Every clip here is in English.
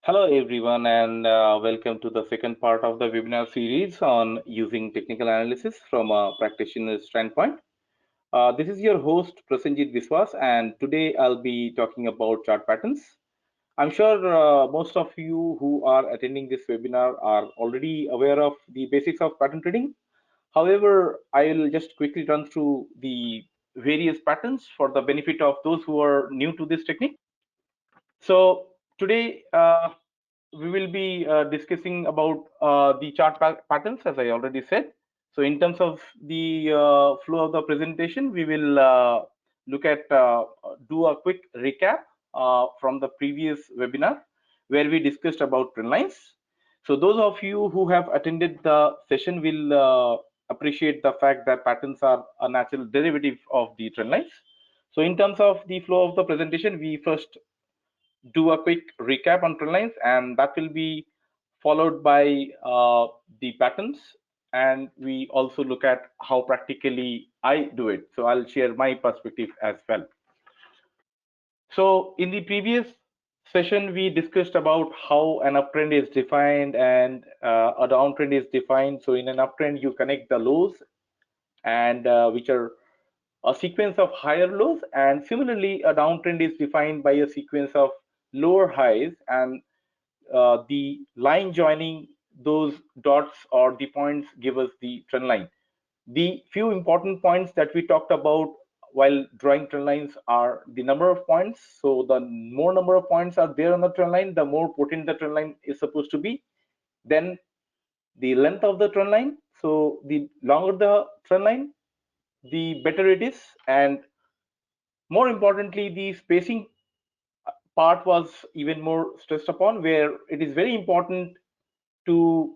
Hello everyone and welcome to the second part of the webinar series on using technical analysis from a practitioner's standpoint. This is your host Prasenjit Biswas, and today I'll be talking about chart patterns. I'm sure most of you who are attending this webinar are already aware of the basics of pattern trading. However, I'll just quickly run through the various patterns for the benefit of those who are new to this technique. So today we will be discussing about the chart patterns, as I already said. So in terms of the flow of the presentation, we will look at do a quick recap from the previous webinar where we discussed about trend lines. So those of you who have attended the session will appreciate the fact that patterns are a natural derivative of the trend lines. So in terms of the flow of the presentation, we first do a quick recap on trend lines, and that will be followed by the patterns, and we also look at how practically I do it. So I'll share my perspective as well. So in the previous session, we discussed about how an uptrend is defined and a downtrend is defined. So in an uptrend, you connect the lows and which are a sequence of higher lows, and similarly a downtrend is defined by a sequence of lower highs, and the line joining those dots or the points give us the trend line. The few important points that we talked about while drawing trend lines are the number of points. So the more number of points are there on the trend line, the more potent the trend line is supposed to be. Then the length of the trend line. So the longer the trend line, the better it is. And more importantly, the spacing part was even more stressed upon, where it is very important to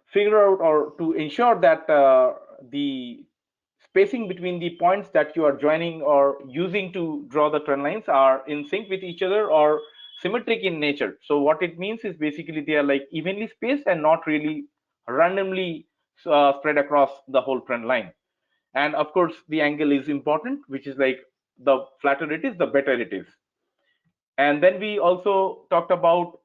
figure out or to ensure that the spacing between the points that you are joining or using to draw the trend lines are in sync with each other or symmetric in nature. So what it means is basically they are like evenly spaced and not really randomly spread across the whole trend line. And of course the angle is important, which is like the flatter it is, the better it is. And then we also talked about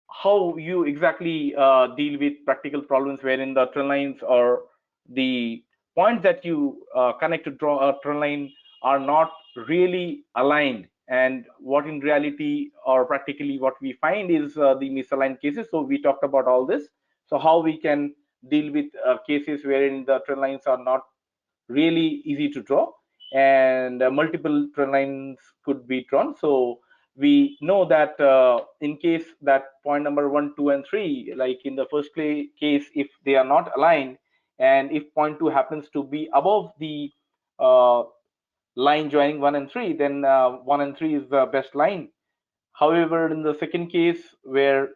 how you exactly deal with practical problems wherein the trend lines or the points that you connect to draw a trend line are not really aligned, and what in reality or practically what we find is the misaligned cases. So we talked about all this. So how we can deal with cases wherein the trend lines are not really easy to draw, and multiple trend lines could be drawn. So we know that in case that point number 1, 2, and 3, like in the first case, if they are not aligned, and if point 2 happens to be above the uh, line joining 1 and 3, then 1 and 3 is the best line. However, in the second case, where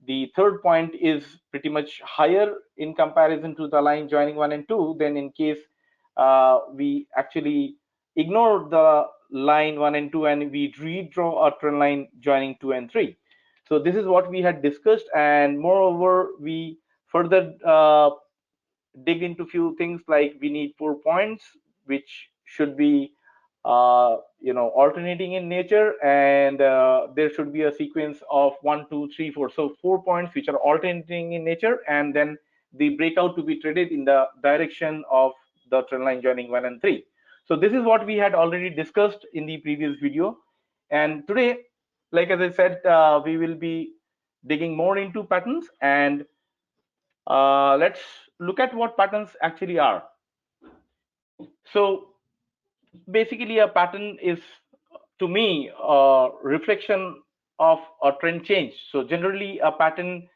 the third point is pretty much higher in comparison to the line joining 1 and 2, then in case we actually ignore the line 1 and 2 and we redraw a trend line joining 2 and 3. So this is what we had discussed, and moreover, we further dig into few things like we need 4 points, which should be alternating in nature, and there should be a sequence of 1, 2, 3, 4. So 4 points which are alternating in nature, and then the breakout to be traded in the direction of the trend line joining 1 and 3. So this is what we had already discussed in the previous video, and today, like as I said, we will be digging more into patterns, and let's look at what patterns actually are. So basically a pattern is, to me, a reflection of a trend change. So generally a pattern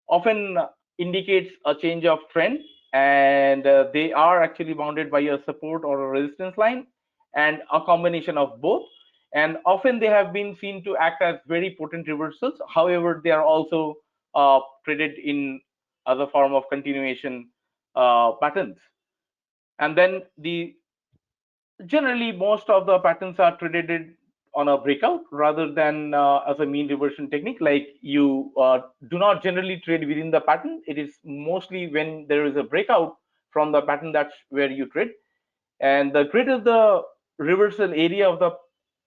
often indicates a change of trend, and they are actually bounded by a support or a resistance line and a combination of both, and often they have been seen to act as very potent reversals. However, they are also traded in other form of continuation patterns. And then the generally most of the patterns are traded on a breakout rather than as a mean reversion technique. Like you do not generally trade within the pattern. It is mostly when there is a breakout from the pattern, that's where you trade. And the greater the reversal area of the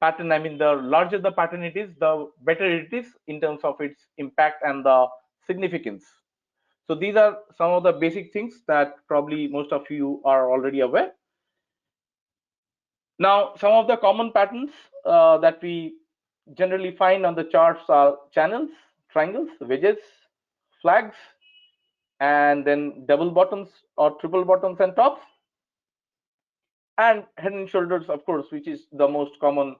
pattern, I mean, the larger the pattern it is, the better it is in terms of its impact and the significance. So these are some of the basic things that probably most of you are already aware. Now, some of the common patterns that we generally find on the charts are channels, triangles, wedges, flags, and then double bottoms or triple bottoms and tops, and head and shoulders, of course, which is the most common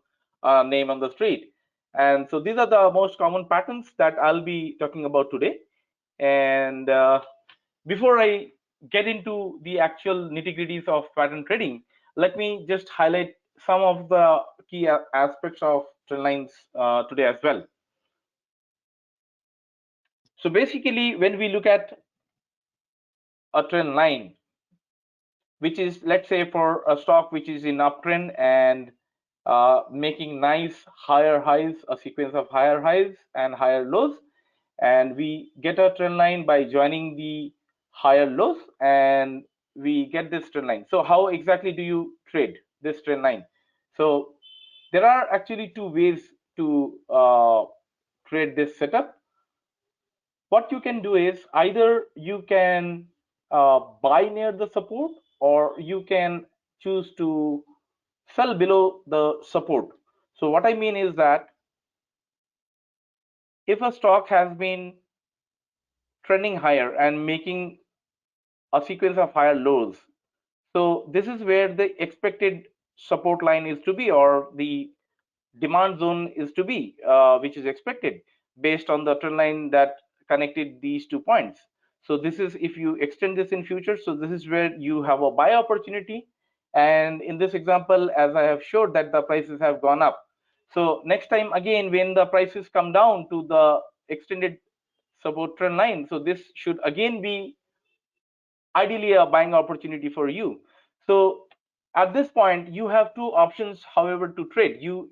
name on the street. And so these are the most common patterns that I'll be talking about today. And before I get into the actual nitty-gritties of pattern trading, let me just highlight some of the key aspects of trend lines today as well. So basically, when we look at a trend line, which is, let's say, for a stock which is in uptrend and making nice higher highs, a sequence of higher highs and higher lows, and we get a trend line by joining the higher lows, and we get this trend line. So how exactly do you trade this trend line? So there are actually two ways to trade this setup. What you can do is either you can buy near the support, or you can choose to sell below the support. So what I mean is that if a stock has been trending higher and making a sequence of higher lows, so this is where the expected support line is to be, or the demand zone is to be, which is expected based on the trend line that connected these 2 points. So this is, if you extend this in future, so this is where you have a buy opportunity. And in this example, as I have showed, that the prices have gone up. So next time again, when the prices come down to the extended support trend line, so this should again be ideally a buying opportunity for you. So at this point, you have two options, however, to trade. You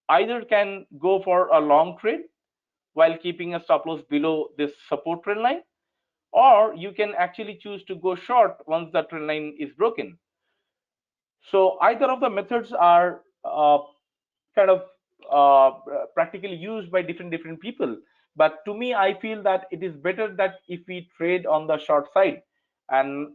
either can go for a long trade while keeping a stop loss below this support trend line, or you can actually choose to go short once the trend line is broken. So either of the methods are kind of practically used by different people. But to me, I feel that it is better that if we trade on the short side, and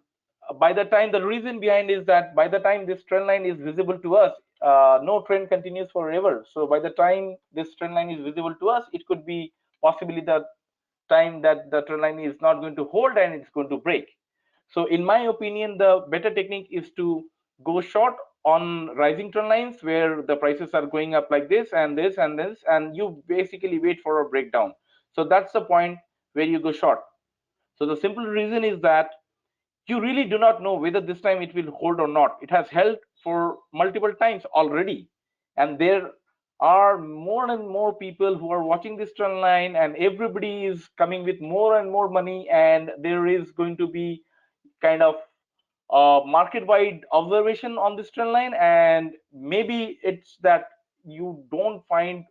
by the time, the reason behind is that by the time this trend line is visible to us, no trend continues forever. So by the time this trend line is visible to us, it could be possibly the time that the trend line is not going to hold and it's going to break. So in my opinion, the better technique is to go short on rising trend lines where the prices are going up like this and this and this, and you basically wait for a breakdown. So that's the point where you go short. So the simple reason is that you really do not know whether this time it will hold or not. It has held for multiple times already, and there are more and more people who are watching this trend line, and everybody is coming with more and more money, and there is going to be kind of market-wide observation on this trend line, and maybe it's that you don't find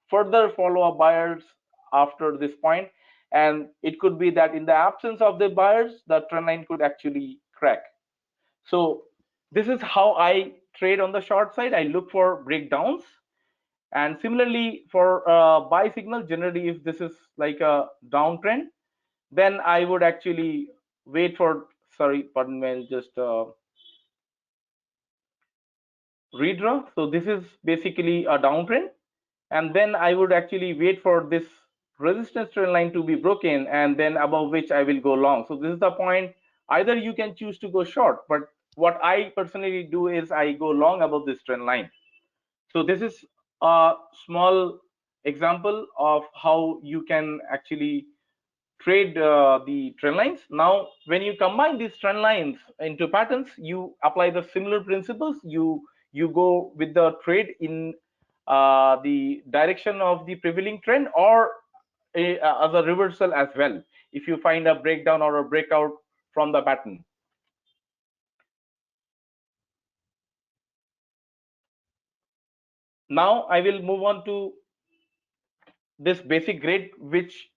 further follow-up buyers after this point, and it could be that in the absence of the buyers, the trend line could actually crack. So this is how I trade on the short side. I look for breakdowns, and similarly for buy signal, generally if this is like a downtrend, then I would actually wait for, sorry, pardon me, I'll just redraw. So this is basically a downtrend, and then I would actually wait for this resistance trend line to be broken, and then above which I will go long. So this is the point. Either you can choose to go short, but what I personally do is I go long above this trend line. So this is a small example of how you can actually trade the trend lines. Now, when you combine these trend lines into patterns, you apply the similar principles. You go with the trade in the direction of the prevailing trend, or as a reversal as well, if you find a breakdown or a breakout from the pattern. Now I will move on to this basic grid, which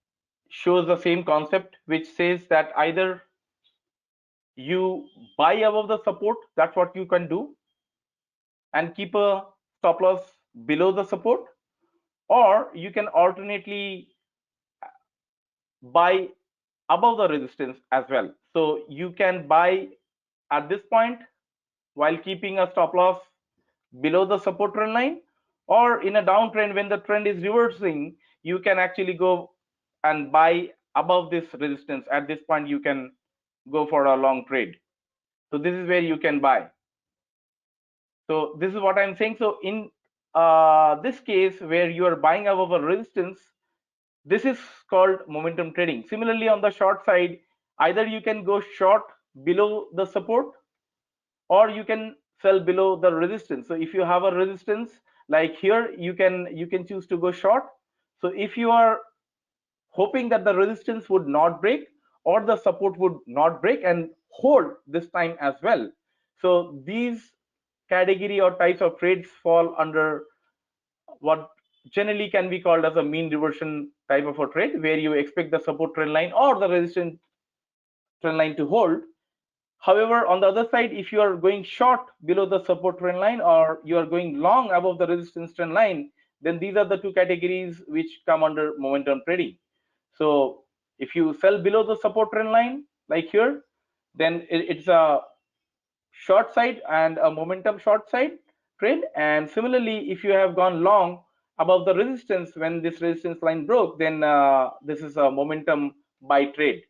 shows the same concept, which says that either you buy above the support, that's what you can do, and keep a stop loss below the support, or you can alternately buy above the resistance as well. So you can buy at this point while keeping a stop loss below the support trend line, or in a downtrend when the trend is reversing, you can actually go and buy above this resistance. At this point, you can go for a long trade. So this is where you can buy. So this is what I'm saying. So in this case where you are buying above a resistance, this is called momentum trading. Similarly, on the short side, either you can go short below the support, or you can sell below the resistance. So if you have a resistance like here, you can choose to go short. So if you are hoping that the resistance would not break or the support would not break and hold this time as well, so these category or types of trades fall under what generally can be called as a mean reversion type of a trade, where you expect the support trend line or the resistance trend line to hold. However, on the other side, if you are going short below the support trend line or you are going long above the resistance trend line, then these are the two categories which come under momentum trading. So if you sell below the support trend line like here, then it's a short side and a momentum short side trade. And similarly, if you have gone long above the resistance when this resistance line broke, then this is a momentum buy trade.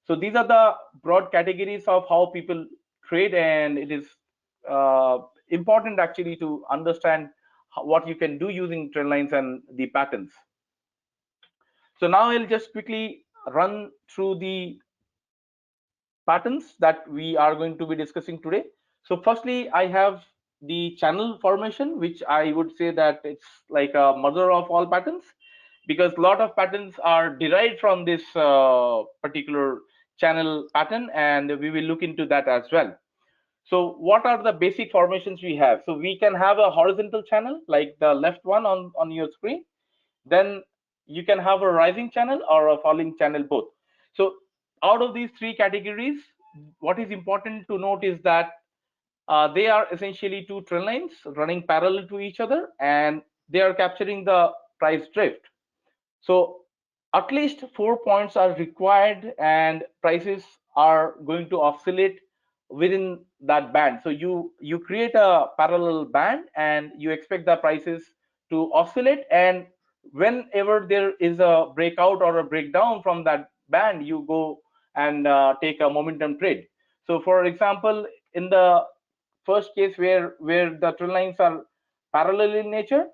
So these are the broad categories of how people trade, and it is important actually to understand what you can do using trend lines and the patterns. So now I'll just quickly run through the patterns that we are going to be discussing today. So firstly, I have the channel formation, which I would say that it's like a mother of all patterns, because a lot of patterns are derived from this particular channel pattern, and we will look into that as well. So what are the basic formations we have? So we can have a horizontal channel like the left one on your screen. Then you can have a rising channel or a falling channel both. So out of these three categories, what is important to note is that they are essentially two trend lines running parallel to each other, and they are capturing the price drift. So at least 4 points are required, and prices are going to oscillate within that band. So you create a parallel band and you expect the prices to oscillate, and whenever there is a breakout or a breakdown from that band, you go and take a momentum trade. So for example, in the first case where the trend lines are parallel in nature,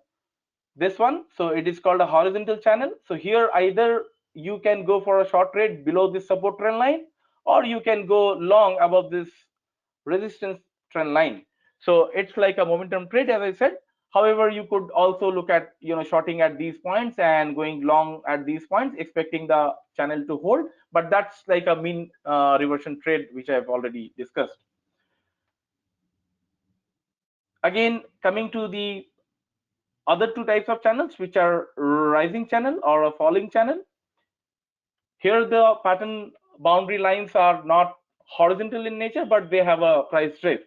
this one, so it is called a horizontal channel. So here either you can go for a short trade below this support trend line, or you can go long above this resistance trend line. So it's like a momentum trade, as I said. However, you could also look at shorting at these points and going long at these points, expecting the channel to hold, but that's like a mean reversion trade, which I have already discussed. Again, coming to the other two types of channels, which are rising channel or a falling channel. Here the pattern boundary lines are not horizontal in nature, but they have a price drift.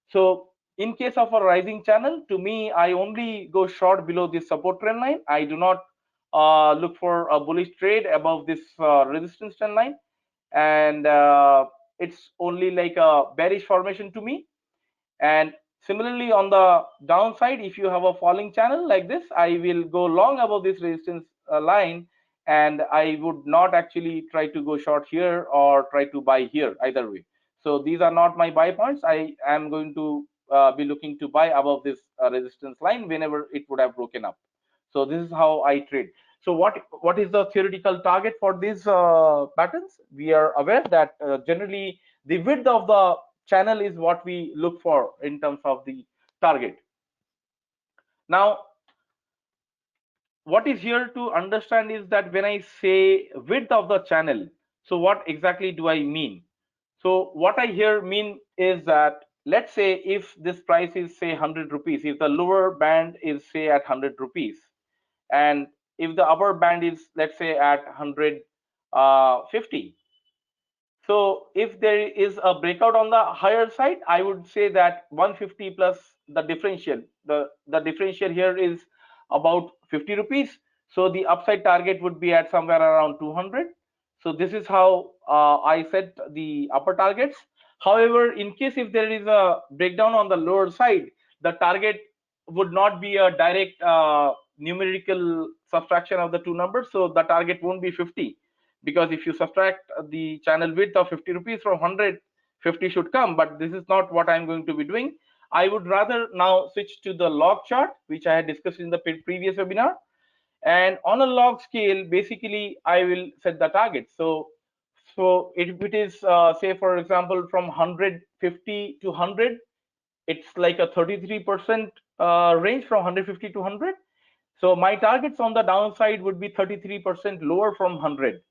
So in case of a rising channel, to me, I only go short below this support trend line. I do not look for a bullish trade above this resistance trend line, and it's only like a bearish formation to me. And similarly, on the downside, if you have a falling channel like this, I will go long above this resistance line, and I would not actually try to go short here or try to buy here either way. So these are not my buy points. I am going to be looking to buy above this resistance line whenever it would have broken up. So this is how I trade. So what is the theoretical target for these patterns? We are aware that generally the width of the channel is what we look for in terms of the target. Now, what is here to understand is that when I say width of the channel, so what exactly do I mean? So what I here mean is that, let's say if this price is say 100 rupees, if the lower band is say at 100 rupees, and if the upper band is, let's say, at 150, so if there is a breakout on the higher side, I would say that 150 plus the differential. The differential here is about 50 rupees. So the upside target would be at somewhere around 200. So this is how I set the upper targets. However, in case if there is a breakdown on the lower side, the target would not be a direct numerical subtraction of the two numbers. So the target won't be 50, because if you subtract the channel width of 50 rupees from 100, 50 should come. But this is not what I'm going to be doing. I would rather now switch to the log chart, which I had discussed in the previous webinar. And on a log scale, basically, I will set the target. So if it is, say, for example, from 150 to 100, it's like a 33% range from 150 to 100. So my targets on the downside would be 33% lower from 100.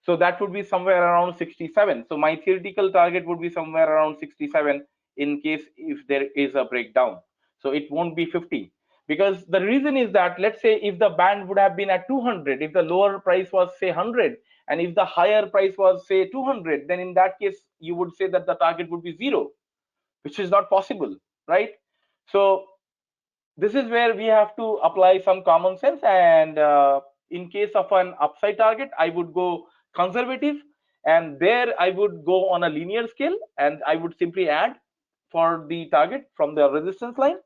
So that would be somewhere around 67. So my theoretical target would be somewhere around 67 in case if there is a breakdown. So it won't be 50, because the reason is that, let's say if the band would have been at 200, if the lower price was say 100, and if the higher price was say 200, then in that case you would say that the target would be 0, which is not possible, right? So this is where we have to apply some common sense. And in case of an upside target, I would go conservative, and there I would go on a linear scale, and I would simply add for the target from the resistance line.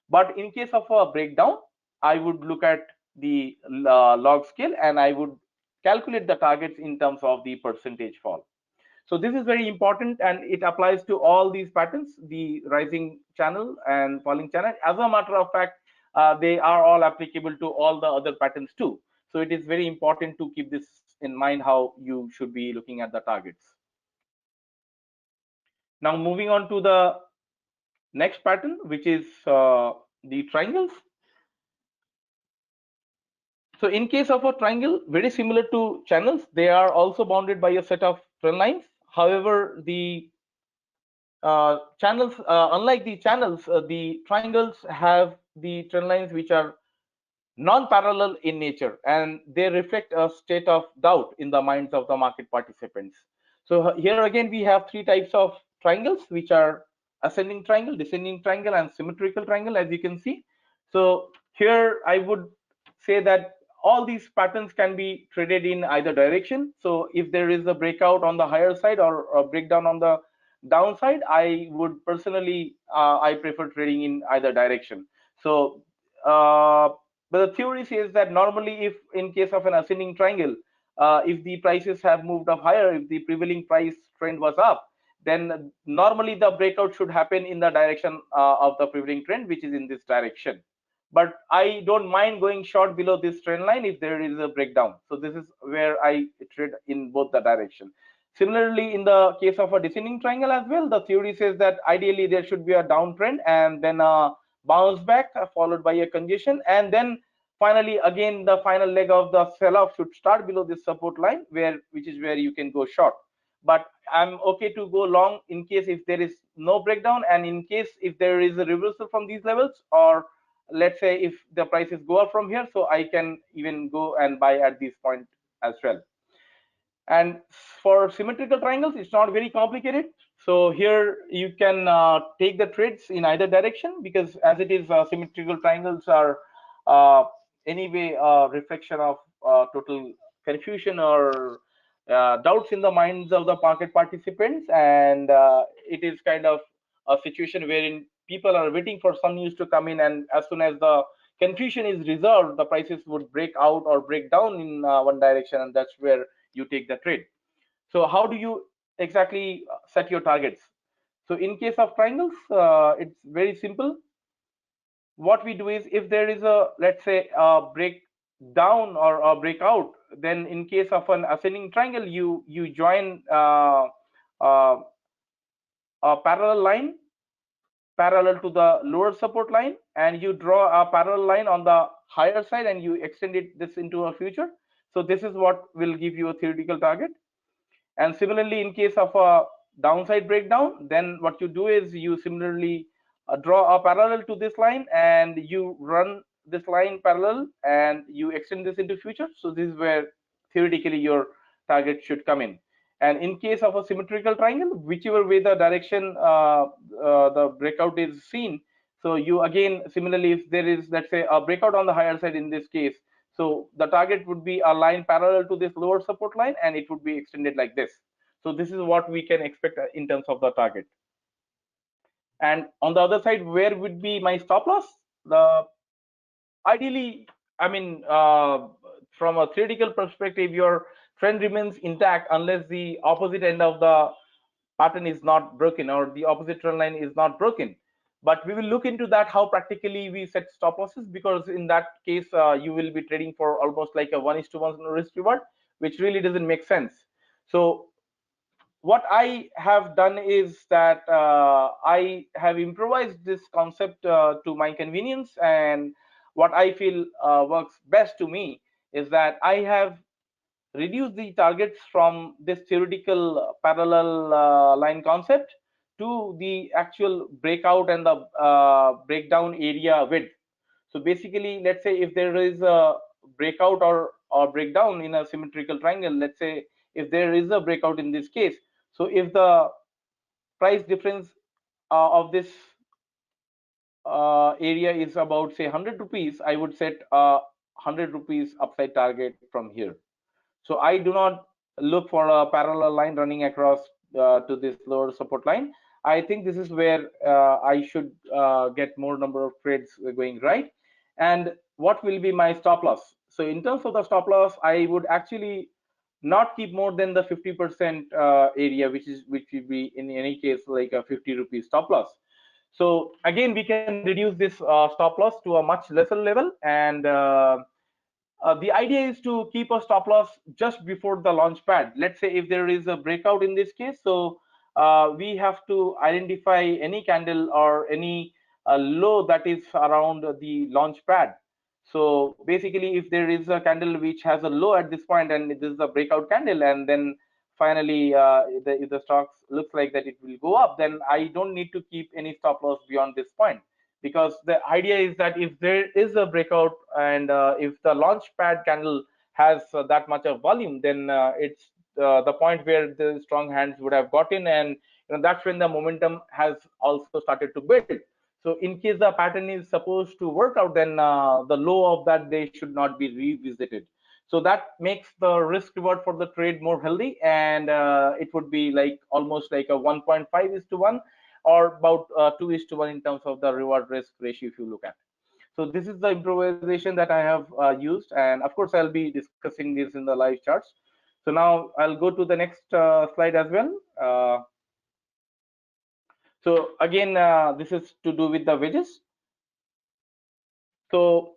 But in case of a breakdown, I would look at the log scale, and I would calculate the targets in terms of the percentage fall. So this is very important, and it applies to all these patterns, the rising channel and falling channel. As a matter of fact, they are all applicable to all the other patterns too. So it is very important to keep this in mind, how you should be looking at the targets. Now moving on to the next pattern, which is the triangles. So in case of a triangle, very similar to channels, they are also bounded by a set of trend lines. However, the channels, unlike the channels, the triangles have the trend lines which are non-parallel in nature, and they reflect a state of doubt in the minds of the market participants. So here again we have three types of triangles, which are ascending triangle, descending triangle, and symmetrical triangle, as you can see. So here I would say that all these patterns can be traded in either direction. So if there is a breakout on the higher side or a breakdown on the downside, I would personally I prefer trading in either direction. So but the theory says that normally, if in case of an ascending triangle, if the prices have moved up higher, if the prevailing price trend was up, then normally the breakout should happen in the direction of the prevailing trend, which is in this direction. But I don't mind going short below this trend line if there is a breakdown. So this is where I trade in both the direction. Similarly, in the case of a descending triangle as well, the theory says that ideally there should be a downtrend and then a bounce back followed by a congestion, and then finally again the final leg of the sell-off should start below this support line, which is where you can go short. But I'm okay to go long in case if there is no breakdown, and in case if there is a reversal from these levels, or let's say if the prices go up from here, so I can even go and buy at this point as well. And for symmetrical triangles, it's not very complicated. So here you can take the trades in either direction, because as it is, symmetrical triangles are anyway a reflection of total confusion or doubts in the minds of the market participants, and it is kind of a situation wherein people are waiting for some news to come in, and as soon as the confusion is resolved, the prices would break out or break down in one direction, and that's where you take the trade. So how do you exactly set your targets? So in case of triangles, it's very simple. What we do is, if there is a, let's say, a breakdown or a breakout, then in case of an ascending triangle, you join a parallel line parallel to the lower support line, and you draw a parallel line on the higher side, and you extend this into a future. So this is what will give you a theoretical target. And similarly, in case of a downside breakdown, then what you do is you similarly draw a parallel to this line, and you run this line parallel, and you extend this into future. So this is where theoretically your target should come in. And in case of a symmetrical triangle, whichever way the direction the breakout is seen, So you again, similarly, if there is, let's say, a breakout on the higher side in this case, so the target would be a line parallel to this lower support line, and it would be extended like this. So this is what we can expect in terms of the target. And on the other side, where would be my stop loss? The ideally, I mean, from a theoretical perspective, your trend remains intact unless the opposite end of the pattern is not broken or the opposite trend line is not broken. But we will look into that, how practically we set stop losses, because in that case, you will be trading for almost like a 1:1 risk reward, which really doesn't make sense. So what I have done is that I have improvised this concept to my convenience, and what I feel works best to me is that I have reduced the targets from this theoretical parallel line concept to the actual breakout and the breakdown area width. So basically, let's say if there is a breakout or breakdown in a symmetrical triangle, let's say if there is a breakout in this case, so if the price difference of this area is about, say, 100 rupees, I would set a 100 rupees upside target from here. So I do not look for a parallel line running across to this lower support line. I think this is where I should get more number of trades going right. And what will be my stop loss? So in terms of the stop loss, I would actually not keep more than the 50% area, which will be in any case like a 50 rupees stop loss. So again, we can reduce this stop loss to a much lesser level, and the idea is to keep a stop loss just before the launch pad. Let's say if there is a breakout in this case, so we have to identify any candle or any low that is around the launch pad. So basically, if there is a candle which has a low at this point and this is a breakout candle, and then finally if the stocks looks like that it will go up, then I don't need to keep any stop loss beyond this point, because the idea is that if there is a breakout and if the launch pad candle has that much of volume, then it's the point where the strong hands would have gotten, and that's when the momentum has also started to build. So in case the pattern is supposed to work out, then the low of that day should not be revisited. So that makes the risk reward for the trade more healthy, and it would be like almost like a 1.5:1, or about 2:1 in terms of the reward risk ratio if you look at. So this is the improvisation that I have used, and of course I'll be discussing this in the live charts. So now I'll go to the next slide as well. So again, this is to do with the wedges. So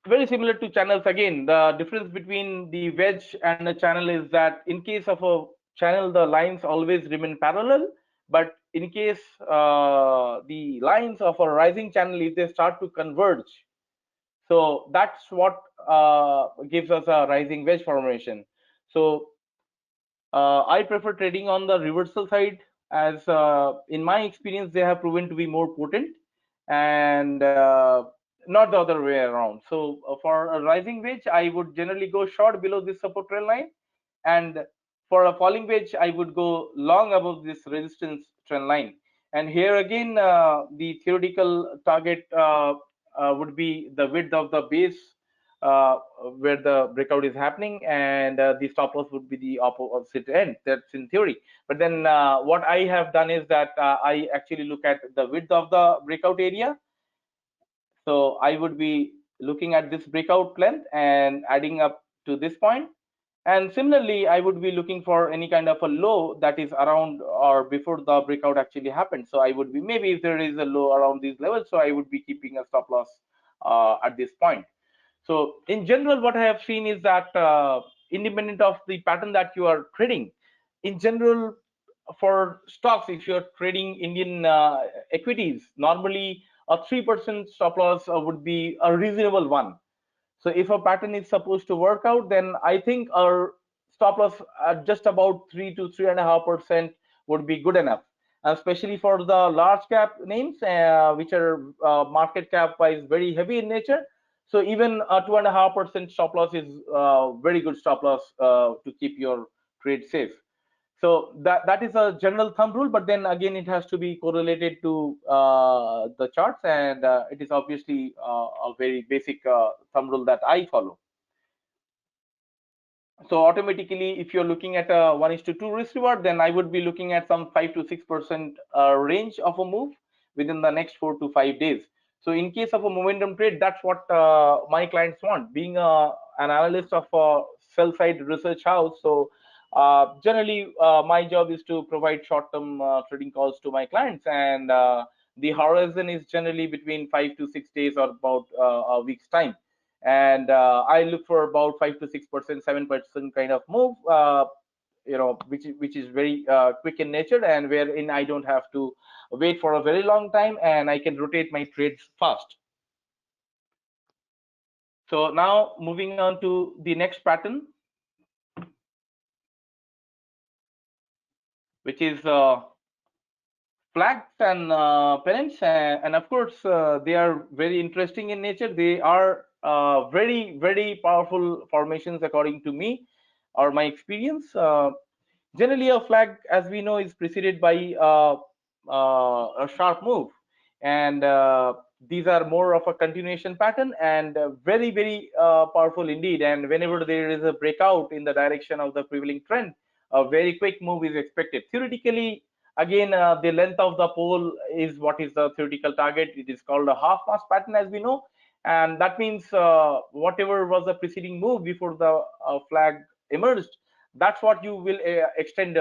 very similar to channels. Again, the difference between the wedge and a channel is that in case of a channel, the lines always remain parallel, but in case the lines of a rising channel, if they start to converge, so that's what gives us a rising wedge formation. So I prefer trading on the reversal side, as in my experience they have proven to be more potent, and not the other way around. So for a rising wedge, I would generally go short below this support trend line, and for a falling wedge, I would go long above this resistance trend line. And here again, the theoretical target would be the width of the base where the breakout is happening, and the stop loss would be the opposite end. That's in theory. But then what I have done is that I actually look at the width of the breakout area. So I would be looking at this breakout length and adding up to this point. And similarly, I would be looking for any kind of a low that is around or before the breakout actually happened. So I would be, maybe if there is a low around these levels, so I would be keeping a stop loss at this point. So in general, what I have seen is that independent of the pattern that you are trading, in general, for stocks, if you're trading Indian equities, normally a 3% stop loss would be a reasonable one. So if a pattern is supposed to work out, then I think our stop loss at just about 3 to 3.5% would be good enough, especially for the large cap names, which are market cap wise very heavy in nature. So even a 2.5% stop loss is very good stop loss to keep your trade safe. So that is a general thumb rule, but then again it has to be correlated to the charts, and it is obviously a very basic thumb rule that I follow. So automatically, if you're looking at a 1:2 risk reward, then I would be looking at some 5 to 6% range of a move within the next 4 to 5 days. So in case of a momentum trade, that's what my clients want. Being an analyst of a sell side research house, so generally my job is to provide short-term trading calls to my clients, and the horizon is generally between 5 to 6 days or about a week's time. And I look for about 5 to 6%, 7% kind of move, which is very quick in nature, and wherein I don't have to wait for a very long time, and I can rotate my trades fast. So now moving on to the next pattern, which is flags and pennants, and of course they are very interesting in nature. They are very powerful formations according to me or my experience. Generally, a flag, as we know, is preceded by a sharp move, and these are more of a continuation pattern, and very powerful indeed. And whenever there is a breakout in the direction of the prevailing trend, a very quick move is expected. Theoretically, again, the length of the pole is what is the theoretical target. It is called a half mass pattern, as we know, and that means whatever was the preceding move before the flag emerged, that's what you will extend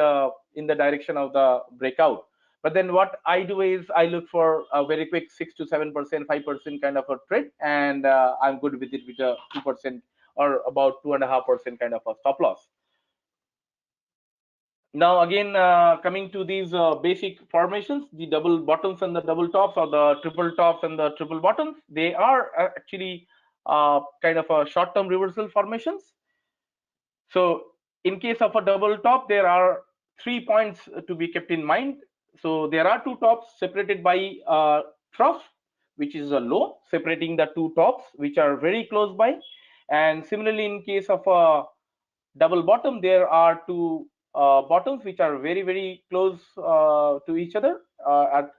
in the direction of the breakout. But then what I do is I look for a very quick 6 to 7%, 5% kind of a trade, and I'm good with it with a 2% or about 2.5% kind of a stop loss. Now again, coming to these basic formations, the double bottoms and the double tops, or the triple tops and the triple bottoms, they are actually kind of a short-term reversal formations. So in case of a double top, there are 3 points to be kept in mind. So there are two tops separated by a trough, which is a low, separating the two tops, which are very close by. And similarly, in case of a double bottom, there are two bottoms which are very close to each other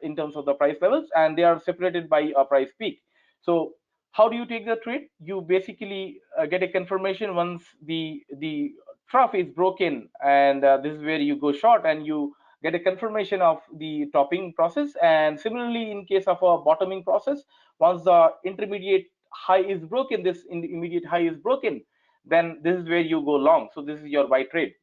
in terms of the price levels, and they are separated by a price peak. So how do you take the trade? You basically get a confirmation once the trough is broken, and this is where you go short, and you get a confirmation of the topping process. And similarly, in case of a bottoming process, once the intermediate high is broken, this intermediate high is broken, then this is where you go long. So this is your buy trade.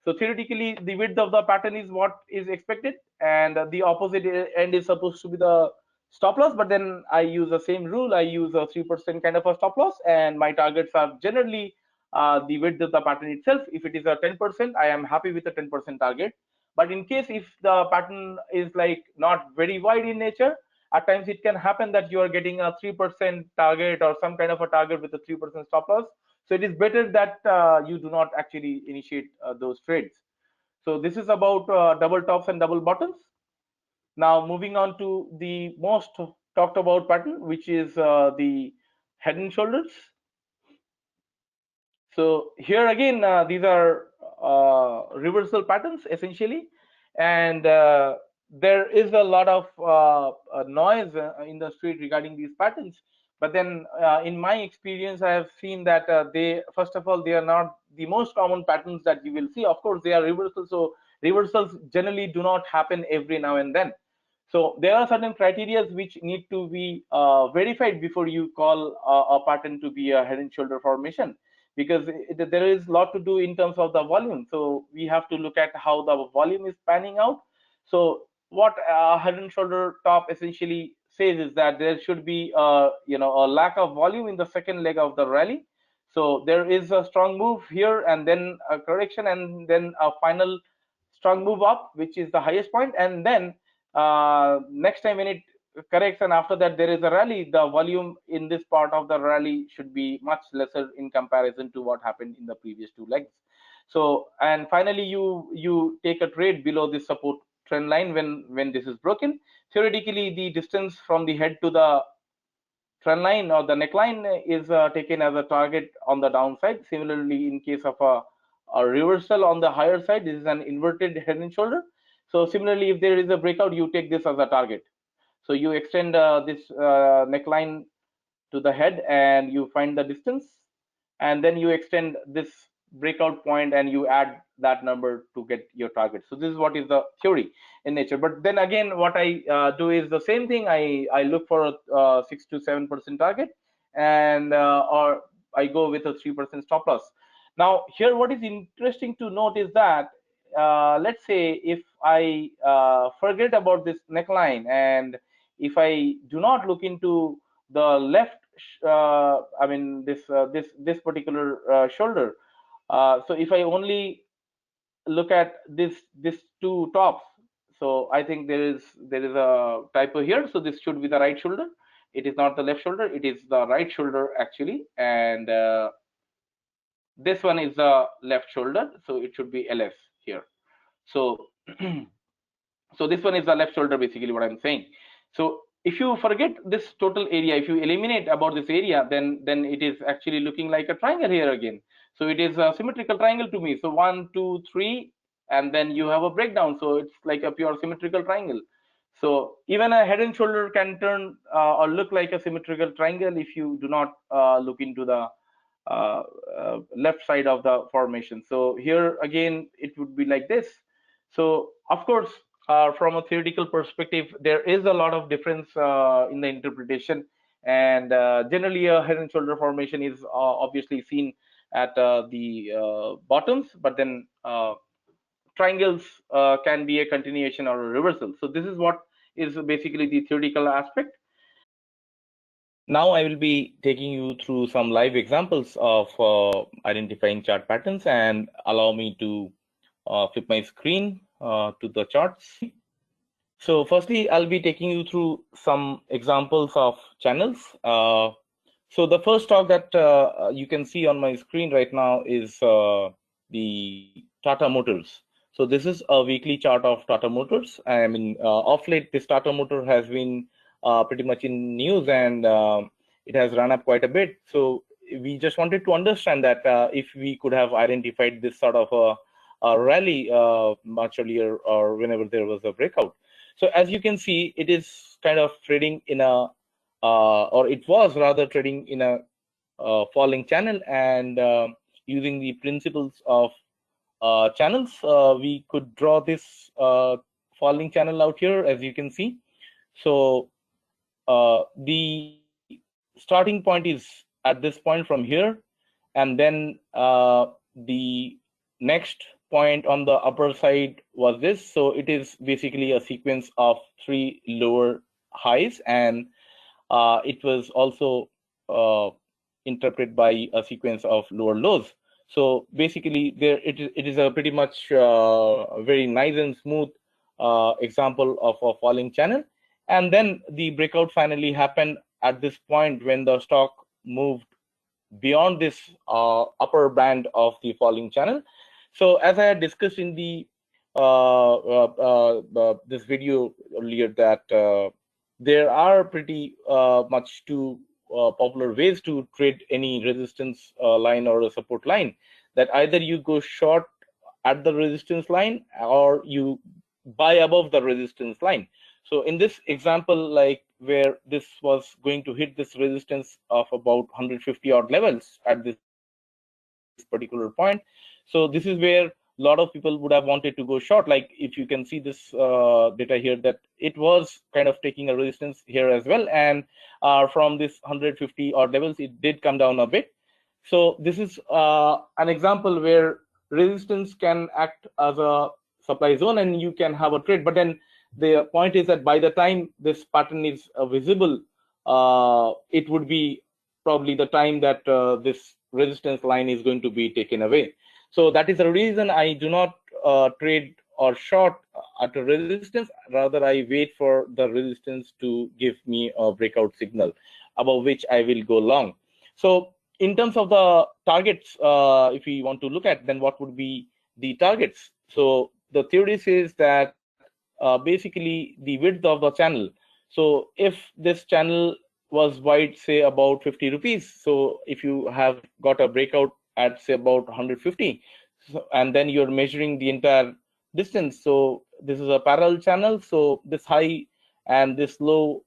So theoretically, the width of the pattern is what is expected, and the opposite end is supposed to be the stop loss. But then I use the same rule. I use a 3% kind of a stop loss, and my targets are generally the width of the pattern itself. If it is a 10%, I am happy with the 10% target. But in case if the pattern is like not very wide in nature, at times it can happen that you are getting a 3% target or some kind of a target with a 3% stop loss. So it is better that you do not actually initiate those trades. So this is about double tops and double bottoms. Now moving on to the most talked about pattern, which is the head and shoulders. So here again, these are reversal patterns essentially, and there is a lot of noise in the street regarding these patterns. But then in my experience, I have seen that they, first of all, they are not the most common patterns that you will see. Of course, they are reversals, so reversals generally do not happen every now and then. So there are certain criteria which need to be verified before you call a pattern to be a head and shoulder formation, because there is a lot to do in terms of the volume. So we have to look at how the volume is panning out. So what head and shoulder top essentially says is that there should be a lack of volume in the second leg of the rally. So there is a strong move here, and then a correction, and then a final strong move up, which is the highest point, and then next time when it corrects and after that there is a rally, the volume in this part of the rally should be much lesser in comparison to what happened in the previous two legs. So, and finally you take a trade below this support trend line when this is broken. Theoretically, the distance from the head to the trend line or the neckline is taken as a target on the downside. Similarly, in case of a a reversal on the higher side. This is an inverted head and shoulder. So similarly, if there is a breakout, you take this as a target. So you extend this neckline to the head and you find the distance, and then you extend this breakout point and you add that number to get your target. So this is what is the theory in nature. But then again, what I do is the same thing. I look for a 6 to 7% target, and or I go with a 3% stop loss. Now here, what is interesting to note is that let's say if I forget about this neckline, and if I do not look into the left, I mean this particular shoulder. So if I only look at this two tops, so I think there is a typo here. So this should be the right shoulder. It is not the left shoulder. It is the right shoulder actually, and this one is the left shoulder. So it should be LS here. So so this one is the left shoulder, basically what I'm saying. So if you forget this total area, if you eliminate about this area, then it is actually looking like a triangle here again. So it is a symmetrical triangle to me. So 1, 2, 3, and then you have a breakdown. So it's like a pure symmetrical triangle. So even a head and shoulder can turn or look like a symmetrical triangle if you do not look into the left side of the formation. So here again, it would be like this. So of course, from a theoretical perspective, there is a lot of difference in the interpretation, and generally a head and shoulder formation is obviously seen at the bottoms, but then triangles can be a continuation or a reversal. So this is what is basically the theoretical aspect. Now I will be taking you through some live examples of identifying chart patterns, and allow me to flip my screen to the charts. So firstly, I'll be taking you through some examples of channels. So the first talk that you can see on my screen right now is the Tata Motors. So this is a weekly chart of Tata Motors. I mean, of late, this Tata Motor has been pretty much in news, and it has run up quite a bit. So we just wanted to understand that if we could have identified this sort of a rally much earlier, or whenever there was a breakout. So as you can see, it is kind of trading in a, or it was rather trading in a falling channel, and using the principles of channels, we could draw this falling channel out here, as you can see. So the starting point is at this point from here, and then the next point on the upper side was this. So it is basically a sequence of 3 lower highs, and it was also interpreted by a sequence of lower lows. So basically, there it is a pretty much very nice and smooth example of a falling channel. And then the breakout finally happened at this point when the stock moved beyond this upper band of the falling channel. So as I had discussed in the this video earlier, that there are pretty much two popular ways to trade any resistance line or a support line. That either you go short at the resistance line, or you buy above the resistance line. So in this example, like where this was going to hit this resistance of about 150 odd levels at this particular point. So this is where a lot of people would have wanted to go short. Like if you can see this data here, that it was kind of taking a resistance here as well, and from this 150 odd levels, it did come down a bit. So this is an example where resistance can act as a supply zone, and you can have a trade. But then the point is that by the time this pattern is visible, it would be probably the time that this resistance line is going to be taken away. So that is the reason I do not trade or short at a resistance. Rather, I wait for the resistance to give me a breakout signal, above which I will go long. So in terms of the targets, if we want to look at, then what would be the targets? So the theory says that basically the width of the channel. So if this channel was wide, say about 50 rupees, so if you have got a breakout at say about 150, So, and then you're measuring the entire distance. So this is a parallel channel. So this high and this low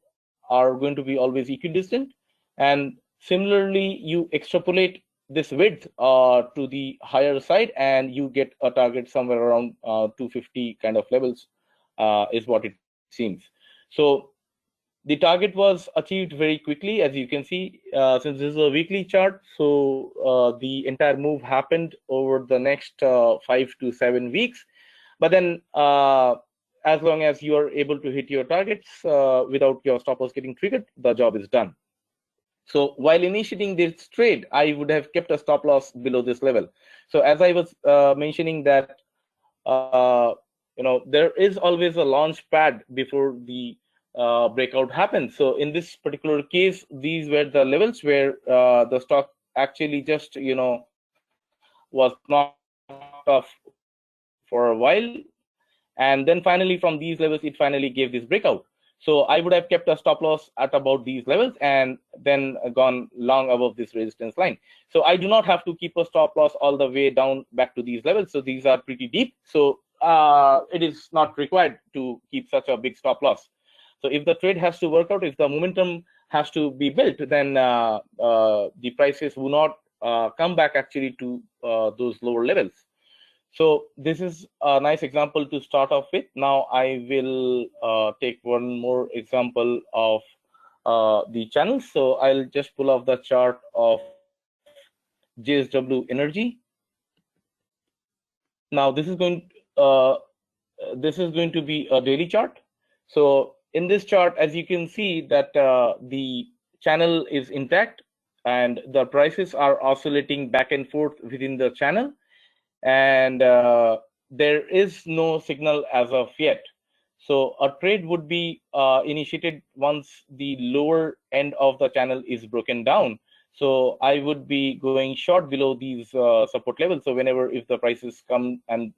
are going to be always equidistant. And similarly, you extrapolate this width to the higher side, and you get a target somewhere around 250 kind of levels, is what it seems. So the target was achieved very quickly, as you can see, since this is a weekly chart. So the entire move happened over the next 5 to 7 weeks. But then as long as you are able to hit your targets without your stop loss getting triggered, the job is done. So while initiating this trade, I would have kept a stop loss below this level. So as I was mentioning that, there is always a launch pad before the breakout happens. So in this particular case, these were the levels where the stock actually just, was knocked off for a while. And then finally from these levels, it finally gave this breakout. So I would have kept a stop loss at about these levels and then gone long above this resistance line. So I do not have to keep a stop loss all the way down back to these levels. So these are pretty deep. So it is not required to keep such a big stop loss. So if the trade has to work out, if the momentum has to be built, then the prices will not come back actually to those lower levels. So this is a nice example to start off with. Now I will take one more example of the channels. So I'll just pull off the chart of JSW Energy. Now this is going to be a daily chart. So in this chart, as you can see that the channel is intact and the prices are oscillating back and forth within the channel, and there is no signal as of yet. So a trade would be initiated once the lower end of the channel is broken down. So I would be going short below these support levels. So whenever if the prices come and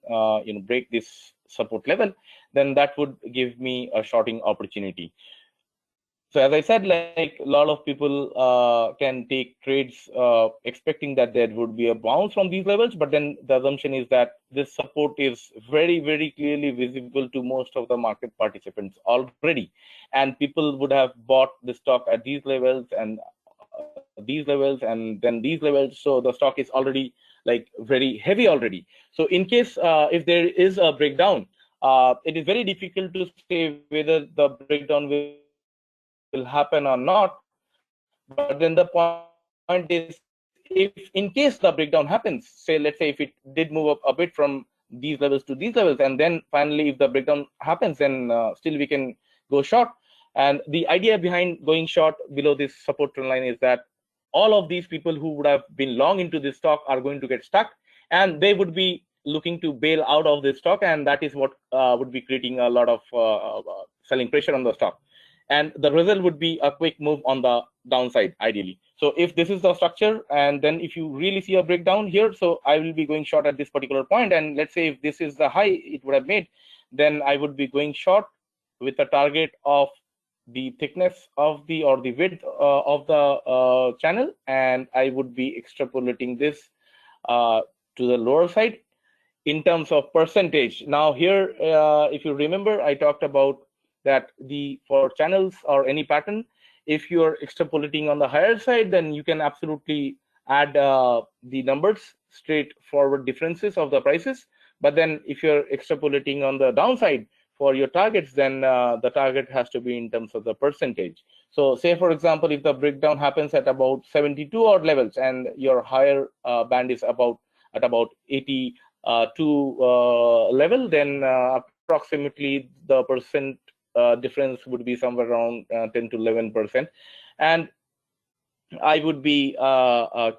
break this support level, then that would give me a shorting opportunity. So as I said, like a lot of people can take trades expecting that there would be a bounce from these levels, but then the assumption is that this support is very, very clearly visible to most of the market participants already. And people would have bought the stock at these levels and then these levels. So the stock is already like very heavy already. So in case if there is a breakdown, it is very difficult to say whether the breakdown will happen or not. But then the point is, if in case the breakdown happens, say let's say if it did move up a bit from these levels to these levels, and then finally if the breakdown happens, then still we can go short. And the idea behind going short below this support trend line is that all of these people who would have been long into this stock are going to get stuck, and they would be looking to bail out of this stock, and that is what would be creating a lot of selling pressure on the stock. And the result would be a quick move on the downside, ideally. So if this is the structure, and then if you really see a breakdown here, so I will be going short at this particular point. And let's say if this is the high it would have made, then I would be going short with a target of the thickness of the or the width of the channel, and I would be extrapolating this to the lower side in terms of percentage. Now here, if you remember, I talked about that for channels or any pattern, if you are extrapolating on the higher side, then you can absolutely add the numbers, straightforward differences of the prices. But then if you're extrapolating on the downside for your targets, then the target has to be in terms of the percentage. So say, for example, if the breakdown happens at about 72 odd levels and your higher band is at about 82 level, then approximately the percent difference would be somewhere around 10 to 11%. And I would be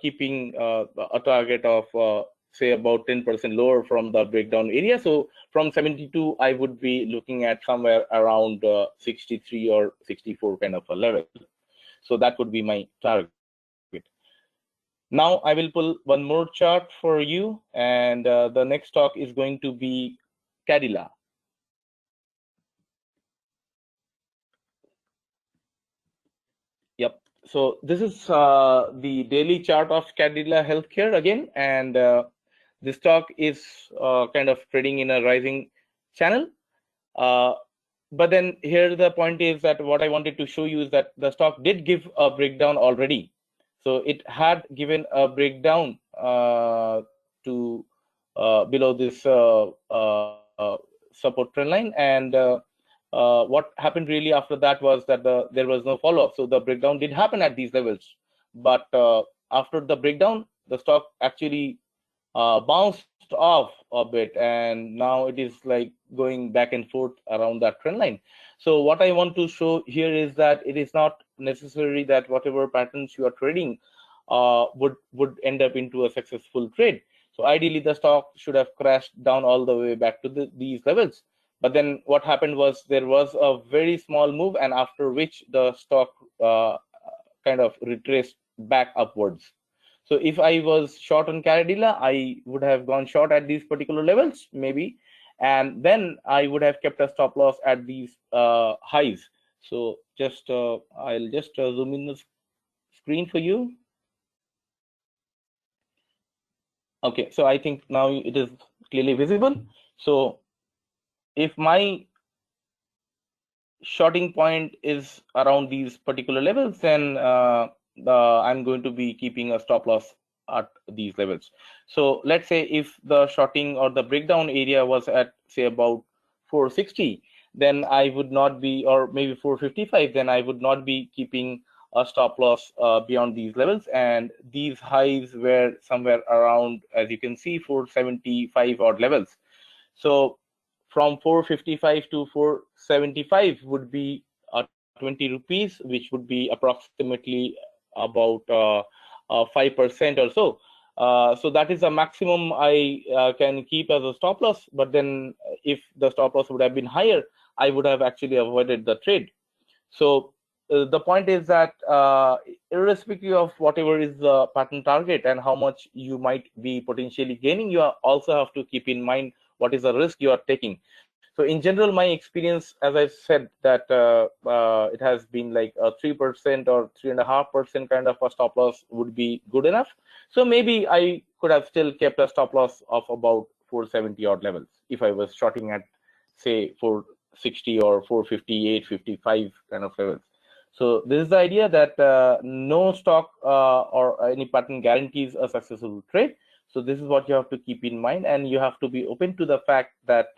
keeping a target of say about 10% lower from the breakdown area. So from 72, I would be looking at somewhere around 63 or 64 kind of a level. So that would be my target. Now I will pull one more chart for you, and the next stock is going to be Cadila. Yep. So this is the daily chart of Cadila Healthcare again, and the stock is kind of trading in a rising channel. But then here the point is that what I wanted to show you is that the stock did give a breakdown already. So it had given a breakdown to below this support trend line, and what happened really after that was that there was no follow-up. So the breakdown did happen at these levels, but after the breakdown, the stock actually bounced off a bit, and now it is like going back and forth around that trend line. So what I want to show here is that it is not necessary that whatever patterns you are trading would end up into a successful trade. So ideally, the stock should have crashed down all the way back to these levels. But then what happened was there was a very small move, and after which the stock kind of retraced back upwards. So if I was short on Caradilla, I would have gone short at these particular levels, maybe, and then I would have kept a stop loss at these highs. So just I'll just zoom in the screen for you. Okay, so I think now it is clearly visible. So if my shorting point is around these particular levels, then I'm going to be keeping a stop loss at these levels. So let's say if the shorting or the breakdown area was at, say, about 460, then I would not be, or maybe 455, then I would not be keeping a stop loss beyond these levels. And these highs were somewhere around, as you can see, 475 odd levels. So from 455 to 475 would be 20 rupees, which would be approximately about 5% or so. So that is the maximum I can keep as a stop loss. But then if the stop loss would have been higher, I would have actually avoided the trade. So the point is that irrespective of whatever is the pattern target and how much you might be potentially gaining, you also have to keep in mind what is the risk you are taking. So in general, my experience, as I said, that it has been like a 3% or 3.5% kind of a stop loss would be good enough. So maybe I could have still kept a stop loss of about 470 odd levels if I was shorting at, say, 460 or 458, 55 kind of levels. So this is the idea that no stock or any pattern guarantees a successful trade. So this is what you have to keep in mind, and you have to be open to the fact that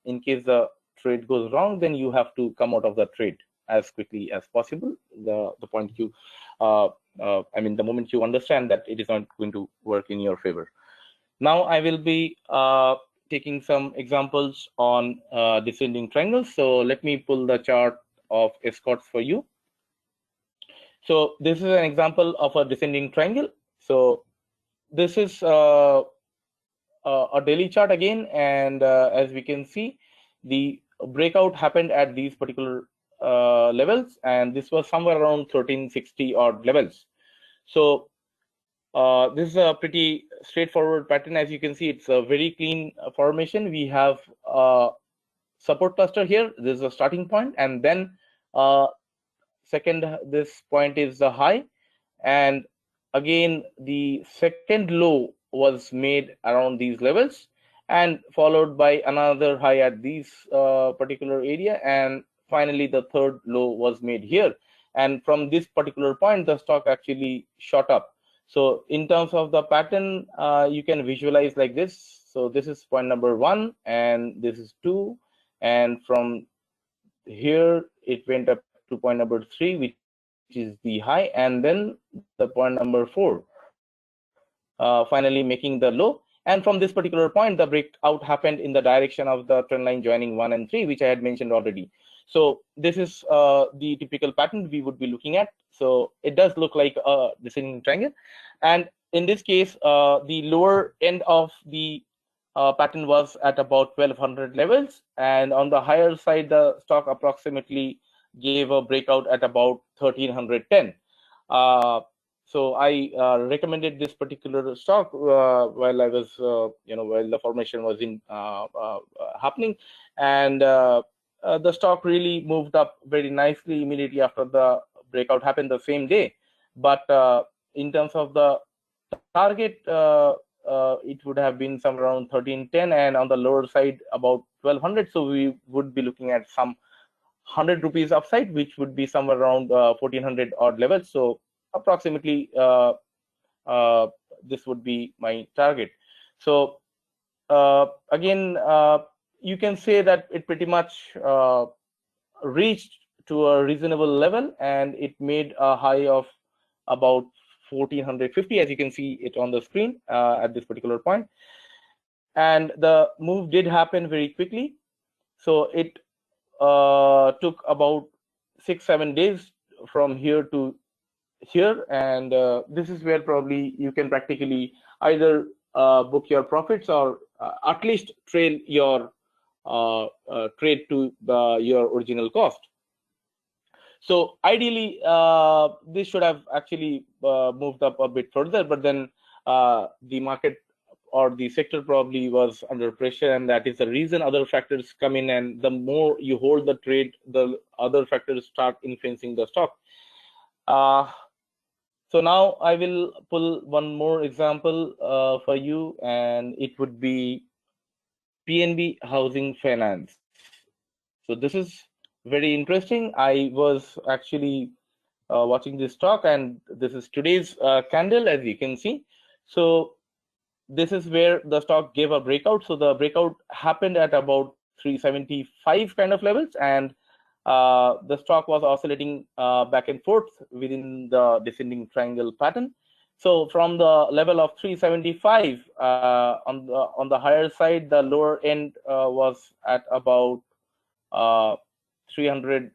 in case the trade goes wrong, then you have to come out of the trade as quickly as possible. The point you, I mean, the moment you understand that it is not going to work in your favor. Now I will be taking some examples on descending triangles. So let me pull the chart of escorts for you. So this is an example of a descending triangle. So this is a daily chart again, and as we can see, the breakout happened at these particular levels, and this was somewhere around 1360 odd levels. So this is a pretty straightforward pattern. As you can see, it's a very clean formation. We have a support cluster here. This is a starting point, and then second, this point is the high, and again the second low was made around these levels, and followed by another high at these particular area, and finally the third low was made here. And from this particular point, the stock actually shot up. So in terms of the pattern, you can visualize like this. So this is point number 1, and this is 2, and from here it went up to point number 3, which is the high, and then the point number 4, finally making the low. And from this particular point, the breakout happened in the direction of the trend line joining 1 and 3, which I had mentioned already. So this is the typical pattern we would be looking at. So it does look like a descending triangle, and in this case, the lower end of the pattern was at about 1200 levels, and on the higher side, the stock approximately gave a breakout at about 1310. So I recommended this particular stock while I was, while the formation was in happening, and the stock really moved up very nicely immediately after the breakout happened the same day. But in terms of the target it would have been somewhere around 1310, and on the lower side about 1200. So we would be looking at some 100 rupees upside, which would be somewhere around 1400 odd levels. So approximately this would be my target. So again, you can say that it pretty much reached to a reasonable level, and it made a high of about 1450, as you can see it on the screen at this particular point. And the move did happen very quickly. So it took about 6-7 days from here to here, and this is where probably you can practically either book your profits or at least trail your trade to your original cost. So ideally, this should have actually moved up a bit further, but then the market or the sector probably was under pressure, and that is the reason other factors come in, and the more you hold the trade, the other factors start influencing the stock. So now I will pull one more example for you, and it would be PNB Housing Finance. So this is very interesting. I was actually watching this stock, and this is today's candle, as you can see. So this is where the stock gave a breakout. So the breakout happened at about 375 kind of levels, and the stock was oscillating back and forth within the descending triangle pattern. So from the level of 375 on the higher side, the lower end was at about 300,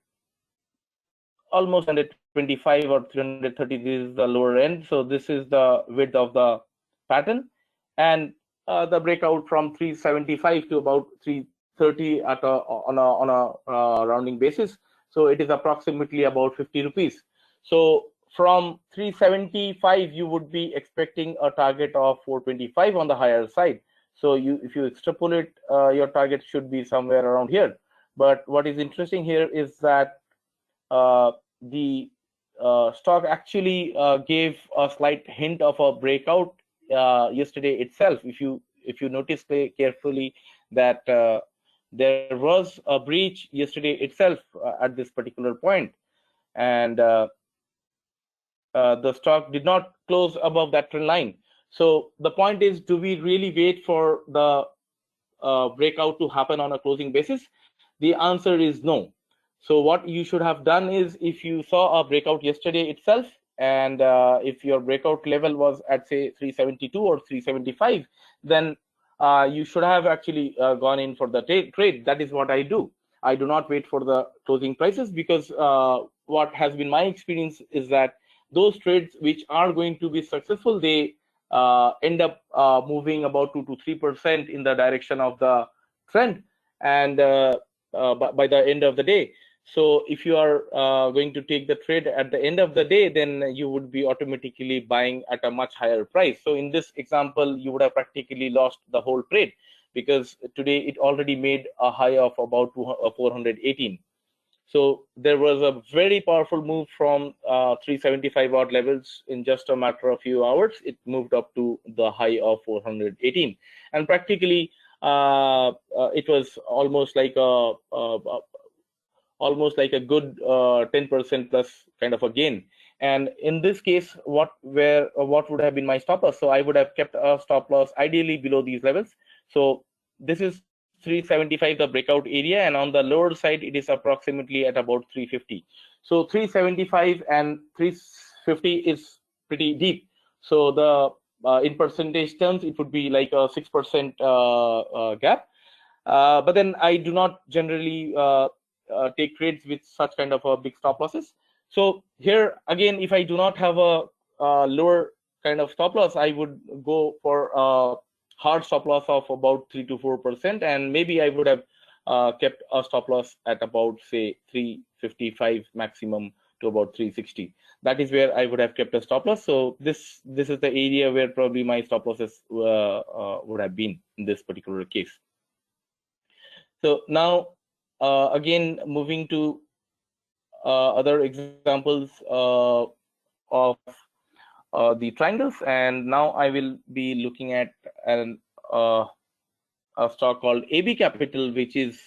almost 125 or 330. This is the lower end. So this is the width of the pattern, and the breakout from 375 to about 330 at on a rounding basis. So it is approximately about 50 rupees. So from 375, you would be expecting a target of 425 on the higher side. So if you extrapolate, your target should be somewhere around here. But what is interesting here is that the stock actually gave a slight hint of a breakout yesterday itself. If you notice carefully that there was a breach yesterday itself at this particular point, and the stock did not close above that trend line. So the point is, do we really wait for the breakout to happen on a closing basis? The answer is no. So what you should have done is, if you saw a breakout yesterday itself, and if your breakout level was at say 372 or 375, then you should have actually gone in for the trade. That is what I do. I do not wait for the closing prices, because what has been my experience is that those trades which are going to be successful, they end up moving about 2 to 3% in the direction of the trend, and by the end of the day. So if you are going to take the trade at the end of the day, then you would be automatically buying at a much higher price. So in this example, you would have practically lost the whole trade, because today it already made a high of about 418. So there was a very powerful move from 375 odd levels. In just a matter of few hours, it moved up to the high of 418, and practically it was almost like a good 10% plus kind of a gain. And in this case, what would have been my stop loss? So I would have kept a stop loss ideally below these levels. So this is 375, the breakout area, and on the lower side it is approximately at about 350. So 375 and 350 is pretty deep. So the in percentage terms, it would be like a 6% gap. But then I do not generally take trades with such kind of a big stop losses. So here again, if I do not have a lower kind of stop loss, I would go for a hard stop loss of about 3 to 4%, and maybe I would have kept a stop loss at about say 355 maximum to about 360. That is where I would have kept a stop loss. So this is the area where probably my stop losses would have been in this particular case. So now again, moving to other examples of the triangles, and now I will be looking at a stock called AB Capital, which is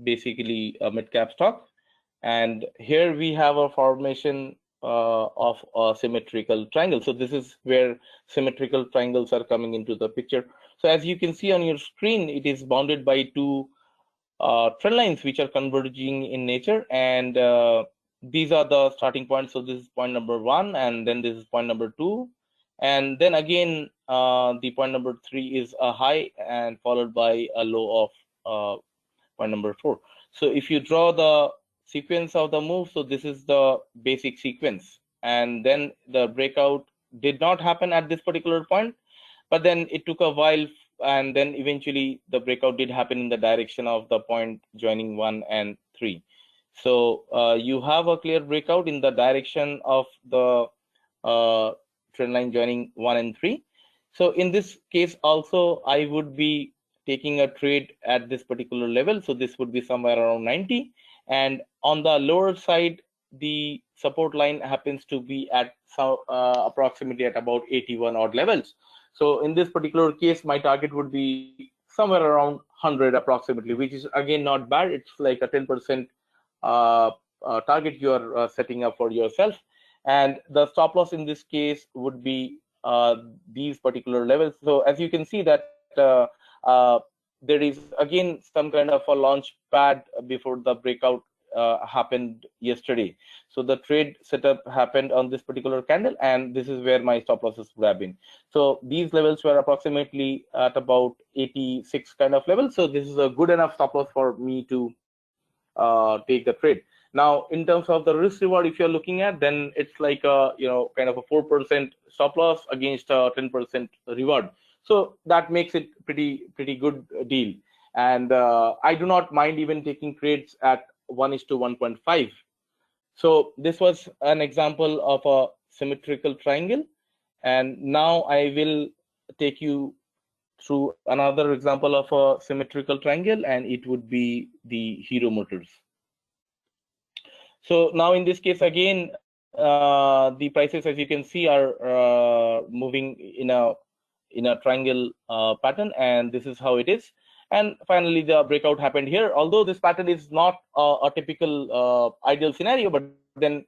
basically a mid-cap stock. And here we have a formation of a symmetrical triangle. So this is where symmetrical triangles are coming into the picture. So as you can see on your screen, it is bounded by two trend lines which are converging in nature, and these are the starting points. So this is point number 1, and then this is point number 2, and then again the point number 3 is a high and followed by a low of point number 4. So if you draw the sequence of the move, so this is the basic sequence, and then the breakout did not happen at this particular point, but then it took a while, and then eventually the breakout did happen in the direction of the point joining 1 and 3. So you have a clear breakout in the direction of the trend line joining 1 and 3. So in this case also, I would be taking a trade at this particular level. So this would be somewhere around 90. And on the lower side, the support line happens to be at approximately at about 81 odd levels. So in this particular case, my target would be somewhere around 100 approximately, which is again not bad. It's like a 10% target you are setting up for yourself. And the stop loss in this case would be these particular levels. So as you can see that there is again some kind of a launch pad before the breakout happened yesterday. So the trade setup happened on this particular candle, and this is where my stop losses would have been. So these levels were approximately at about 86 kind of level. So this is a good enough stop loss for me to take the trade. Now, in terms of the risk reward, if you're looking at, then it's like a kind of a 4% stop loss against a 10% reward. So that makes it pretty good deal. And I do not mind even taking trades at 1:1.5. So this was an example of a symmetrical triangle. And now I will take you through another example of a symmetrical triangle, and it would be the Hero Motors. So now in this case, again, the prices, as you can see, are moving in a triangle pattern, and this is how it is. And finally, the breakout happened here. Although this pattern is not a typical ideal scenario, but then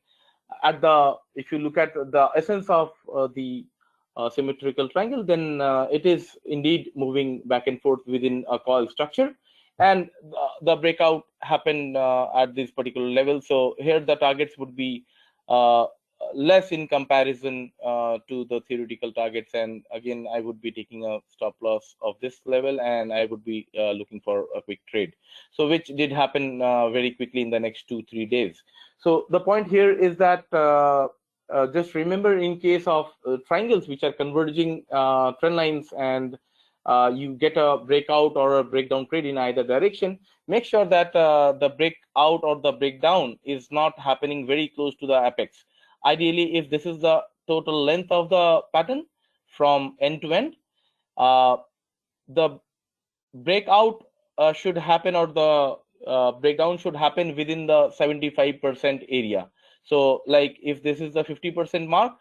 if you look at the essence of the symmetrical triangle, then it is indeed moving back and forth within a coil structure. And the breakout happened at this particular level. So here the targets would be less in comparison to the theoretical targets. And again, I would be taking a stop loss of this level, and I would be looking for a quick trade. So which did happen very quickly in the next 2-3 days. So the point here is that just remember, in case of triangles which are converging trend lines, and you get a breakout or a breakdown trade in either direction, make sure that the breakout or the breakdown is not happening very close to the apex. Ideally, if this is the total length of the pattern from end to end, the breakout should happen, or the breakdown should happen within the 75% area. So like if this is the 50% mark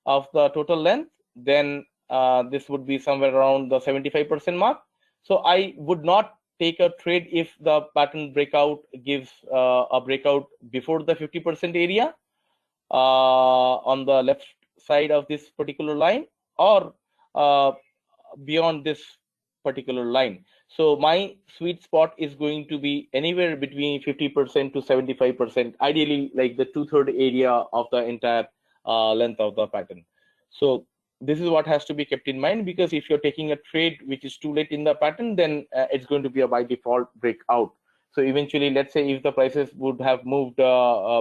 of the total length, then this would be somewhere around the 75% mark. So I would not take a trade if the pattern breakout gives a breakout before the 50% area on the left side of this particular line, or beyond this particular line. So my sweet spot is going to be anywhere between 50% to 75%, ideally like the 2/3 area of the entire length of the pattern. So this is what has to be kept in mind, because if you're taking a trade which is too late in the pattern, then it's going to be a by default breakout. So eventually, let's say if the prices would have moved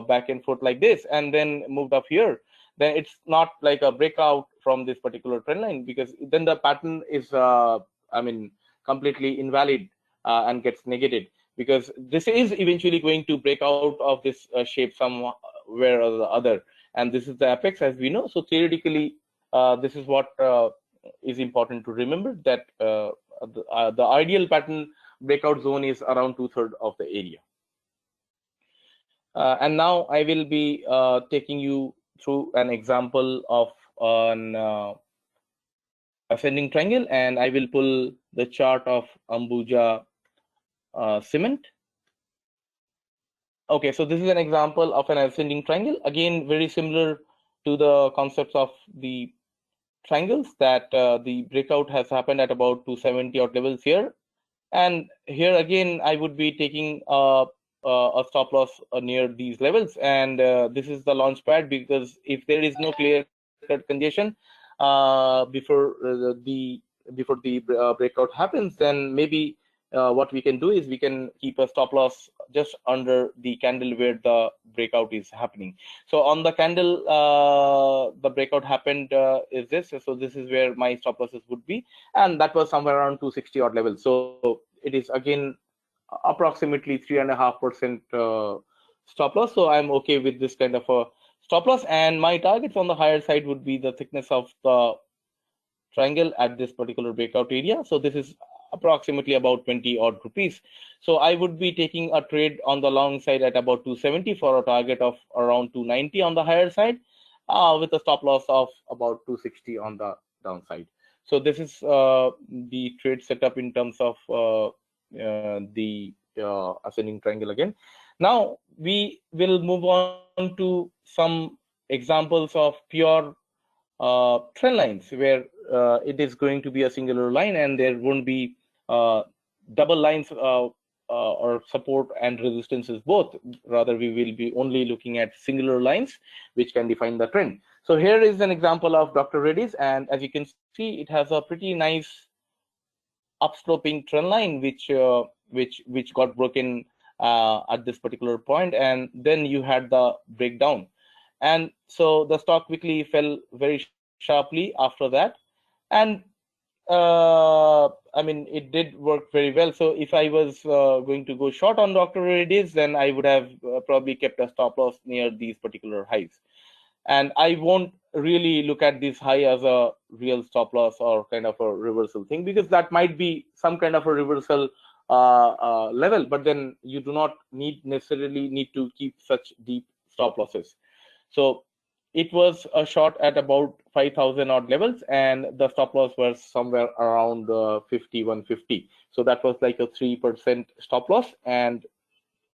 back and forth like this and then moved up here, then it's not like a breakout from this particular trend line, because then the pattern is completely invalid and gets negated, because this is eventually going to break out of this shape somewhere or the other, and this is the apex, as we know. So theoretically, this is what is important to remember, that the ideal pattern breakout zone is around 2/3 of the area. And now I will be taking you through an example of an ascending triangle, and I will pull the chart of Ambuja cement. Okay, so this is an example of an ascending triangle. Again, very similar to the concepts of the triangles, that the breakout has happened at about 270 odd levels here. And here again, I would be taking a stop loss near these levels. And this is the launch pad, because if there is no clear-cut congestion before the breakout happens, then maybe what we can do is we can keep a stop loss just under the candle where the breakout is happening. So on the candle, the breakout happened is this. So this is where my stop losses would be, and that was somewhere around 260 odd levels. So it is again approximately 3.5% stop loss. So I'm okay with this kind of a stop loss, and my targets on the higher side would be the thickness of the triangle at this particular breakout area. So this is approximately about 20 odd rupees. So I would be taking a trade on the long side at about 270 for a target of around 290 on the higher side, with a stop loss of about 260 on the downside. So this is the trade setup in terms of the ascending triangle again. Now we will move on to some examples of pure trend lines, where it is going to be a singular line and there won't be double lines or support and resistances both. Rather, we will be only looking at singular lines which can define the trend. So here is an example of Dr. Reddy's, and as you can see, it has a pretty nice upsloping trend line which got broken at this particular point, and then you had the breakdown. And so the stock quickly fell very sharply after that. And I mean, it did work very well. So if I was going to go short on Dr. Reddy's, then I would have probably kept a stop loss near these particular highs. And I won't really look at this high as a real stop loss or kind of a reversal thing, because that might be some kind of a reversal level, but then you do not necessarily need to keep such deep stop losses. So it was a short at about 5,000 odd levels, and the stop loss was somewhere around 5150. So that was like a 3% stop loss, and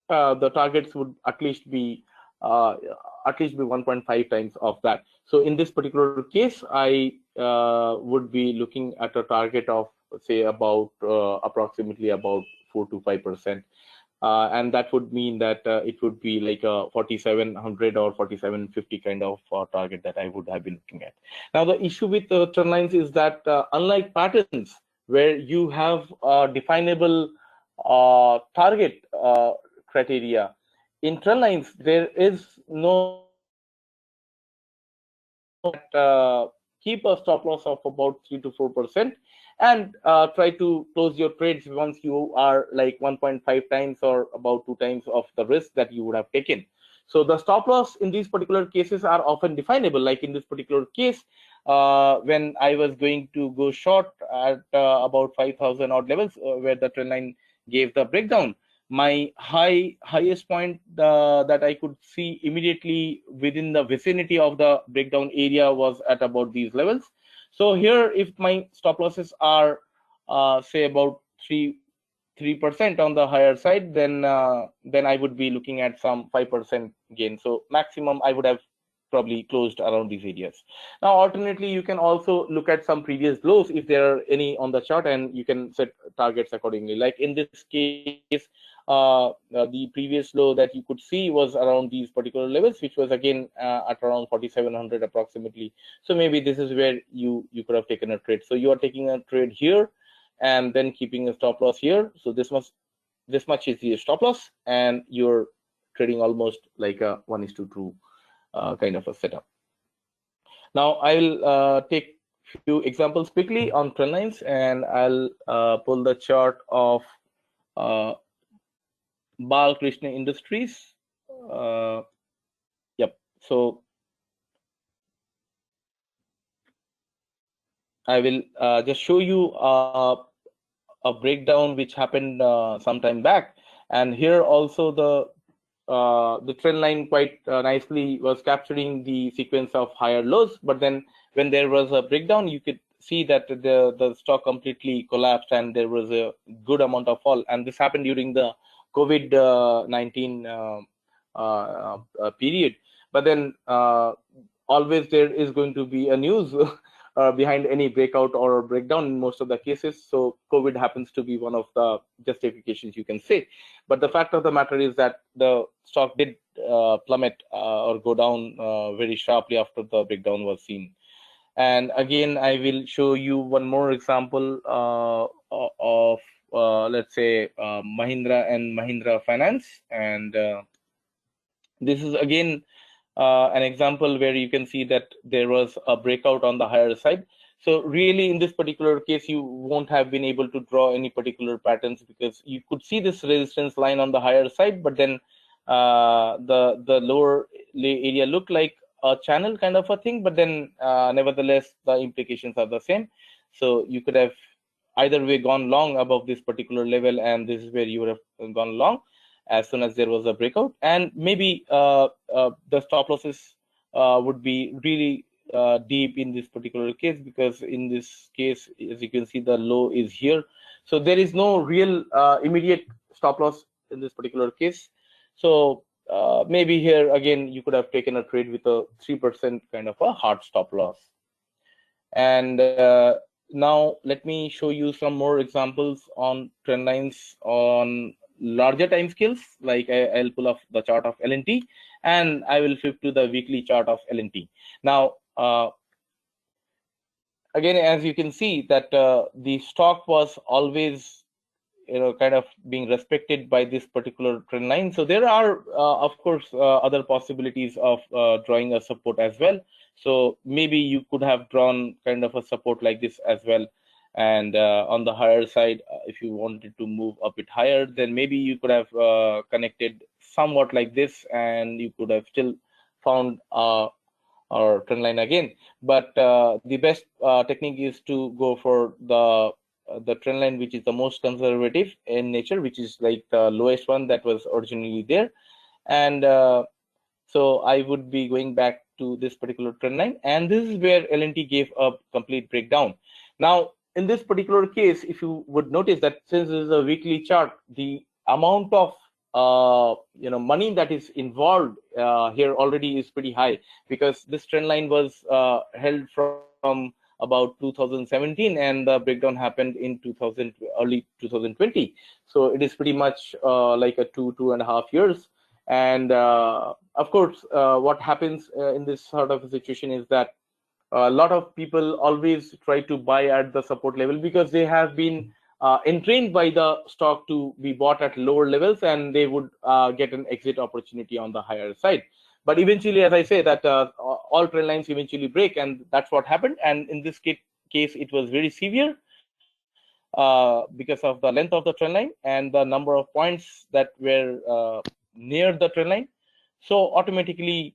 the targets would at least be 1.5 times of that. So in this particular case, I would be looking at a target of, say, about approximately about 4 to 5%. And that would mean that it would be like a 4,700 or 4,750 kind of target that I would have been looking at. Now, the issue with trend lines is that unlike patterns where you have a definable target criteria, in trend lines there is no keep a stop loss of about 3 to 4%, and try to close your trades once you are like 1.5 times or about 2 times of the risk that you would have taken. So the stop loss in these particular cases are often definable. Like in this particular case, when I was going to go short at about 5,000 odd levels, where the trend line gave the breakdown, my highest point that I could see immediately within the vicinity of the breakdown area was at about these levels. So here, if my stop losses are say about 3% on the higher side, then I would be looking at some 5% gain. So maximum I would have probably closed around these areas. Now, alternately, you can also look at some previous lows if there are any on the chart, and you can set targets accordingly. Like in this case, the previous low that you could see was around these particular levels, which was again at around 4,700 approximately. So maybe this is where you could have taken a trade. So you are taking a trade here and then keeping a stop loss here. So this much is the stop loss, and you're trading almost like a 1:2 kind of a setup. Now I will take few examples quickly on trend lines, and I'll pull the chart of Balkrishna Industries. Yep. So I will just show you a breakdown which happened some time back, and here also the trend line quite nicely was capturing the sequence of higher lows. But then when there was a breakdown, you could see that the stock completely collapsed and there was a good amount of fall, and this happened during the COVID-19 period. But then always there is going to be a news behind any breakout or breakdown in most of the cases. So COVID happens to be one of the justifications, you can say. But the fact of the matter is that the stock did plummet or go down very sharply after the breakdown was seen. And again, I will show you one more example of let's say Mahindra and Mahindra Finance. And this is again an example where you can see that there was a breakout on the higher side. So really, in this particular case, you won't have been able to draw any particular patterns because you could see this resistance line on the higher side, but then the lower area looked like a channel kind of a thing, but then nevertheless, the implications are the same. So you could have either way gone long above this particular level, and this is where you would have gone long as soon as there was a breakout. And maybe the stop losses would be really deep in this particular case, because in this case, as you can see, the low is here. So there is no real immediate stop loss in this particular case. So maybe here again, you could have taken a trade with a 3% kind of a hard stop loss. And now let me show you some more examples on trend lines on larger time scales. Like I'll pull off the chart of LNT, and I will flip to the weekly chart of LNT. Now, again, as you can see that the stock was always kind of being respected by this particular trend line. So there are, of course, other possibilities of drawing a support as well. So maybe you could have drawn kind of a support like this as well. And on the higher side, if you wanted to move a bit higher, then maybe you could have connected somewhat like this, and you could have still found our trend line again. But the best technique is to go for the trend line which is the most conservative in nature, which is like the lowest one that was originally there. And so I would be going back to this particular trend line, and this is where LNT gave a complete breakdown. Now, in this particular case, if you would notice that since this is a weekly chart, the amount of money that is involved here already is pretty high, because this trend line was held from about 2017, and the breakdown happened in early 2020. So it is pretty much like a 2.5 years. And of course, what happens in this sort of a situation is that a lot of people always try to buy at the support level, because they have been entrained by the stock to be bought at lower levels, and they would get an exit opportunity on the higher side. But eventually, as I say, that all trend lines eventually break, and that's what happened. And in this case, it was very severe because of the length of the trend line and the number of points that were near the trend line. So automatically,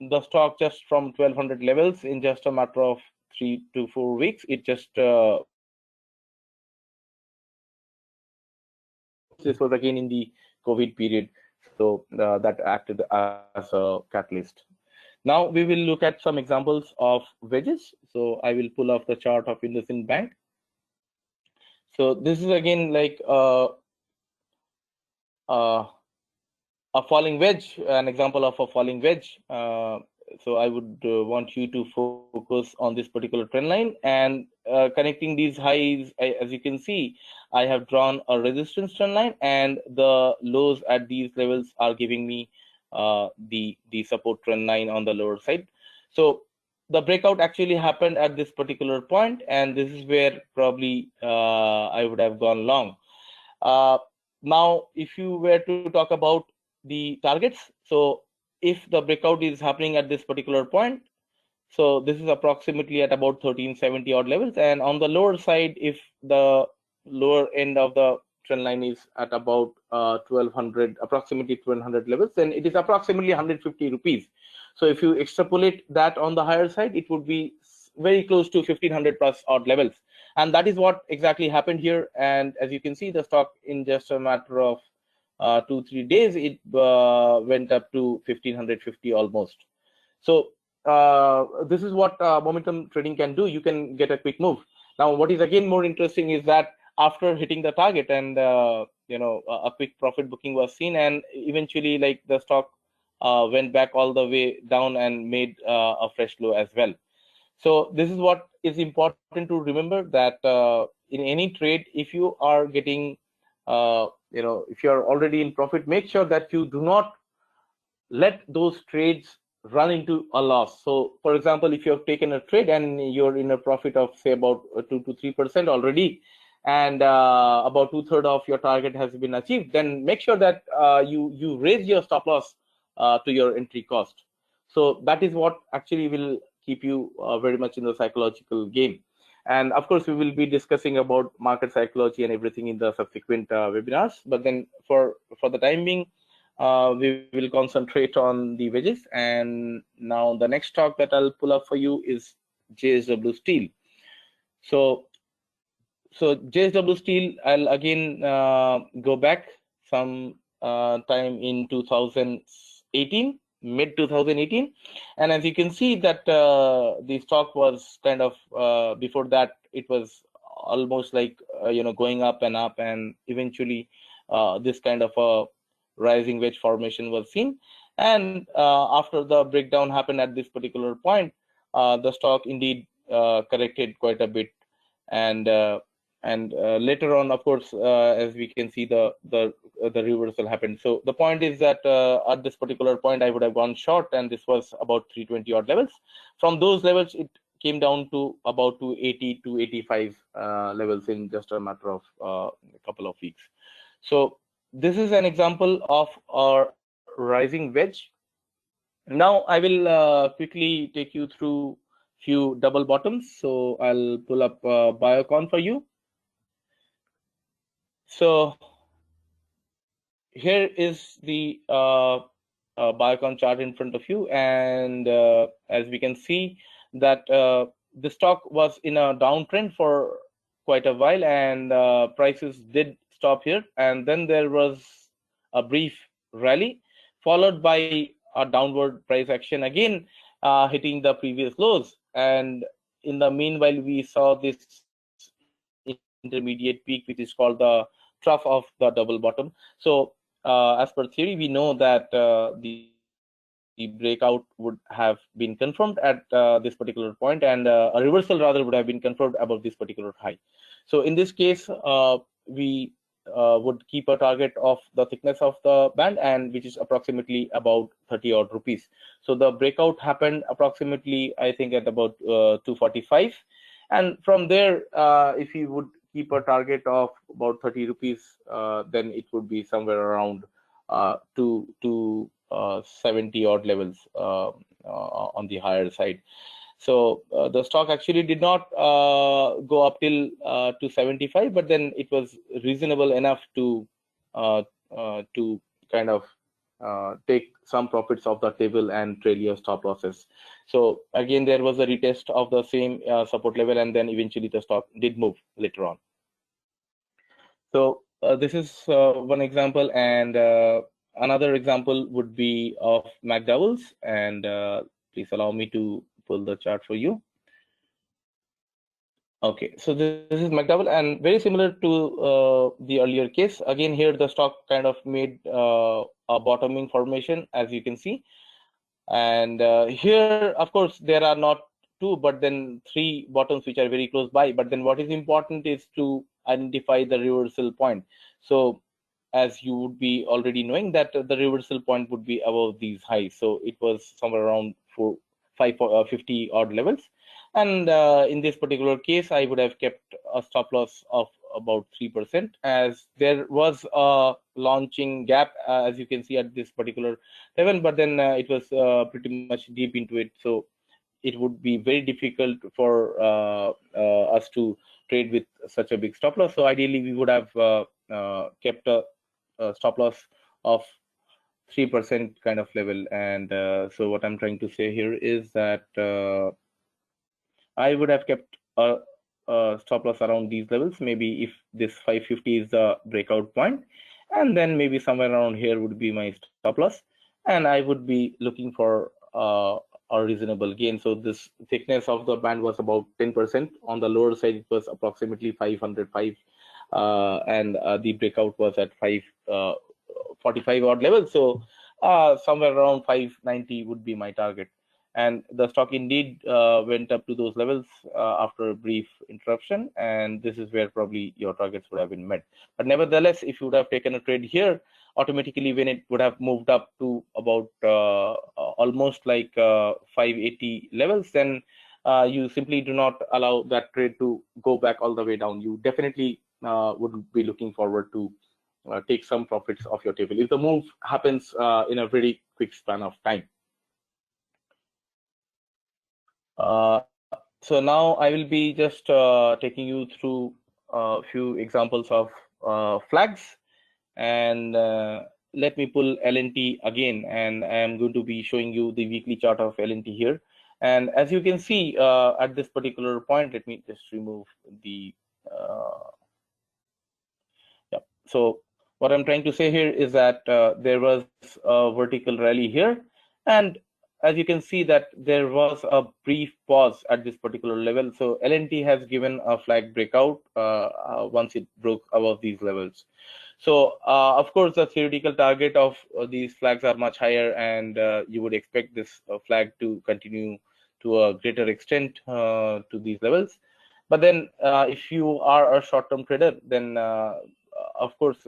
the stock just from 1200 levels, in just a matter of 3 to 4 weeks, it just this was again in the COVID period. So that acted as a catalyst. Now we will look at some examples of wedges. So I will pull off the chart of IndusInd Bank. So this is again like a falling wedge, an example of a falling wedge. So I would want you to focus on this particular trend line, and connecting these highs, as you can see, I have drawn a resistance trend line, and the lows at these levels are giving me the support trend line on the lower side. So the breakout actually happened at this particular point, and this is where probably I would have gone long. Now, if you were to talk about the targets, so if the breakout is happening at this particular point, so this is approximately at about 1370 odd levels, and on the lower side, if the lower end of the trend line is at about 1200, approximately 1200 levels, then it is approximately 150 rupees. So if you extrapolate that on the higher side, it would be very close to 1500 plus odd levels, and that is what exactly happened here. And as you can see, the stock in just a matter of 2-3 days, it went up to 1550 almost. So this is what momentum trading can do. You can get a quick move. Now, what is again more interesting is that after hitting the target and a quick profit booking was seen, and eventually like the stock went back all the way down and made a fresh low as well. So this is what is important to remember, that in any trade, if you are getting if you are already in profit, make sure that you do not let those trades run into a loss. So for example, if you have taken a trade and you're in a profit of say about 2 to 3% already, and about 2/3 of your target has been achieved, then make sure that you raise your stop loss to your entry cost. So that is what actually will keep you very much in the psychological game. And of course, we will be discussing about market psychology and everything in the subsequent webinars. But then for the time being, we will concentrate on the wedges. And now the next talk that I'll pull up for you is JSW Steel. So JSW Steel, I'll again go back some time in 2018, mid 2018, and as you can see that the stock was kind of before that it was almost like going up, and eventually this kind of a rising wedge formation was seen. And after the breakdown happened at this particular point, the stock indeed corrected quite a bit, and later on, of course, as we can see, the reversal happened. So the point is that at this particular point, I would have gone short, and this was about 320 odd levels. From those levels, it came down to about 280 to 85 levels in just a matter of a couple of weeks. So this is an example of our rising wedge. Now I will quickly take you through few double bottoms. So I'll pull up Biocon for you. So here is the Biocon chart in front of you, and as we can see that the stock was in a downtrend for quite a while, and prices did stop here, and then there was a brief rally followed by a downward price action again, hitting the previous lows. And in the meanwhile, we saw this intermediate peak, which is called the trough of the double bottom. So as per theory, we know that the breakout would have been confirmed at this particular point, and a reversal rather would have been confirmed above this particular high. So in this case, we would keep a target of the thickness of the band, and which is approximately about 30 odd rupees. So the breakout happened approximately, I think, at about 245, and from there, if you would keep a target of about 30 rupees, then it would be somewhere around 70 odd levels on the higher side. So the stock actually did not go up till to 75, but then it was reasonable enough to kind of take some profits off the table and trail your stop losses. So again, there was a retest of the same support level, and then eventually the stock did move later on. So this is one example, and another example would be of McDowell's, and please allow me to pull the chart for you. Okay, so this is McDowell, and very similar to the earlier case. Again, here the stock kind of made a bottoming formation, as you can see. And here, of course, there are not two, but then three bottoms which are very close by. But then what is important is to identify the reversal point. So as you would be already knowing that the reversal point would be above these highs. So it was somewhere around 50 odd levels. And in this particular case, I would have kept a stop loss of about 3%, as there was a launching gap, as you can see at this particular level, but then it was pretty much deep into it. So it would be very difficult for us to trade with such a big stop loss. So ideally, we would have kept a stop loss of 3% kind of level. And so what I'm trying to say here is that I would have kept a stop loss around these levels. Maybe if this 550 is the breakout point, and then maybe somewhere around here would be my stop loss, and I would be looking for a reasonable gain. So this thickness of the band was about 10%. On the lower side, it was approximately 505, and the breakout was at 545 odd levels. So somewhere around 590 would be my target. And the stock indeed went up to those levels after a brief interruption, and this is where probably your targets would have been met. But nevertheless, if you would have taken a trade here, automatically when it would have moved up to about almost like 580 levels, then you simply do not allow that trade to go back all the way down. You definitely would be looking forward to take some profits off your table if the move happens in a very quick span of time. So now I will be just taking you through a few examples of flags, and let me pull LNT again, and I am going to be showing you the weekly chart of LNT here. And as you can see at this particular point, let me just remove the yeah. So what I'm trying to say here is that there was a vertical rally here, and as you can see that there was a brief pause at this particular level. So LNT has given a flag breakout once it broke above these levels. So of course, the theoretical target of these flags are much higher, and you would expect this flag to continue to a greater extent to these levels. But then if you are a short-term trader, then of course,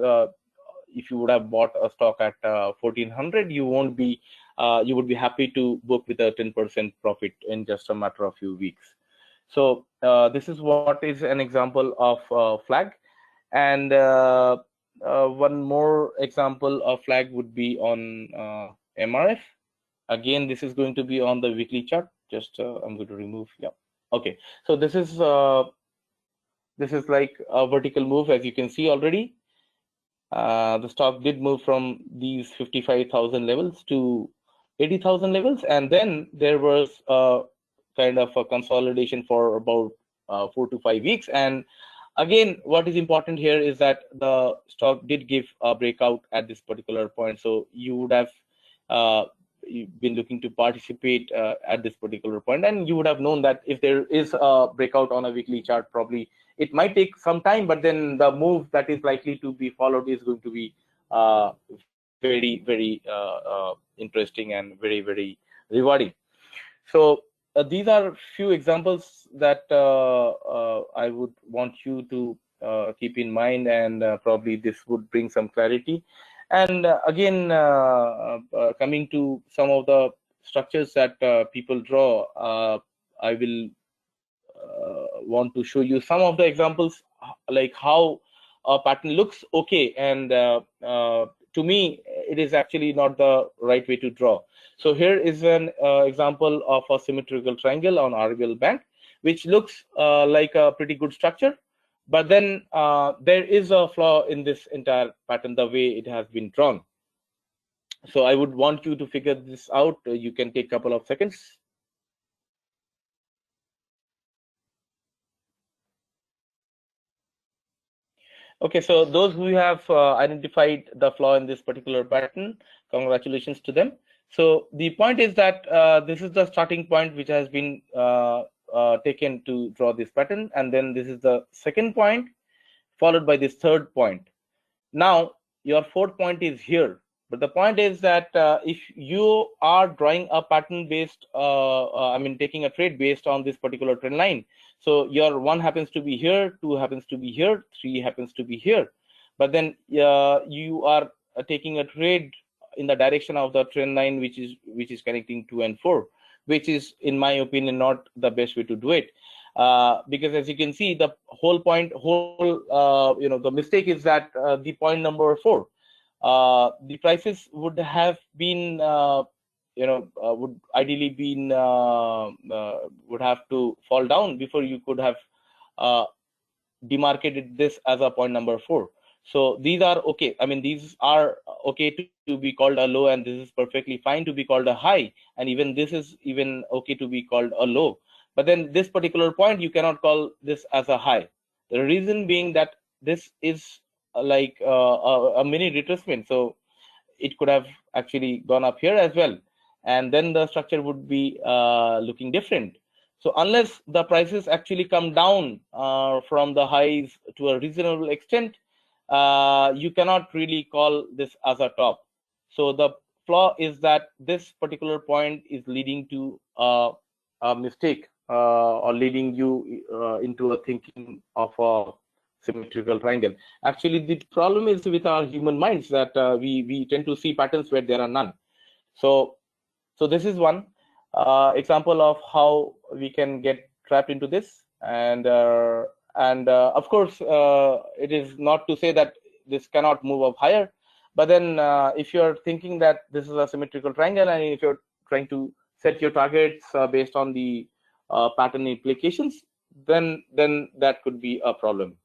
if you would have bought a stock at 1400, you would be happy to book with a 10% profit in just a matter of few weeks. So this is what is an example of flag. And one more example of flag would be on MRF. Again, this is going to be on the weekly chart. Just I'm going to remove. Yeah. Okay. So this is like a vertical move, as you can see already. The stock did move from these 55,000 levels to 80,000 levels, and then there was kind of a consolidation for about 4 to 5 weeks. And again, what is important here is that the stock did give a breakout at this particular point. So you would have been looking to participate at this particular point, and you would have known that if there is a breakout on a weekly chart, probably it might take some time, but then the move that is likely to be followed is going to be very, very interesting and very, very rewarding. So these are few examples that I would want you to keep in mind, and probably this would bring some clarity. And again, coming to some of the structures that people draw, I will want to show you some of the examples, like how a pattern looks okay, and to me, it is actually not the right way to draw. So here is an example of a symmetrical triangle on RBL band, which looks like a pretty good structure. But then there is a flaw in this entire pattern, the way it has been drawn. So I would want you to figure this out. You can take a couple of seconds. Okay, so those who have identified the flaw in this particular pattern, congratulations to them. So the point is that this is the starting point which has been taken to draw this pattern, and then this is the second point, followed by this third point. Now, your fourth point is here. But the point is that if you are drawing a pattern based, taking a trade based on this particular trend line, so your 1 happens to be here, 2 happens to be here, 3 happens to be here. But then you are taking a trade in the direction of the trend line, which is connecting 2 and 4, which is, in my opinion, not the best way to do it. Because as you can see, the whole point, the mistake is that the point number 4, the prices would have been, would ideally been, would have to fall down before you could have demarcated this as a point number 4. So these are okay. I mean, these are okay to be called a low, and this is perfectly fine to be called a high, and even this is even okay to be called a low. But then this particular point, you cannot call this as a high. The reason being that this is like a mini retracement, so it could have actually gone up here as well. and then the structure would be looking different. So unless the prices actually come down from the highs to a reasonable extent, you cannot really call this as a top. So the flaw is that this particular point is leading to a mistake or leading you into a thinking of a symmetrical triangle. Actually, the problem is with our human minds that we tend to see patterns where there are none. So this is one example of how we can get trapped into this, and of course it is not to say that this cannot move up higher, but then if you're thinking that this is a symmetrical triangle, and if you're trying to set your targets based on the pattern implications, then that could be a problem,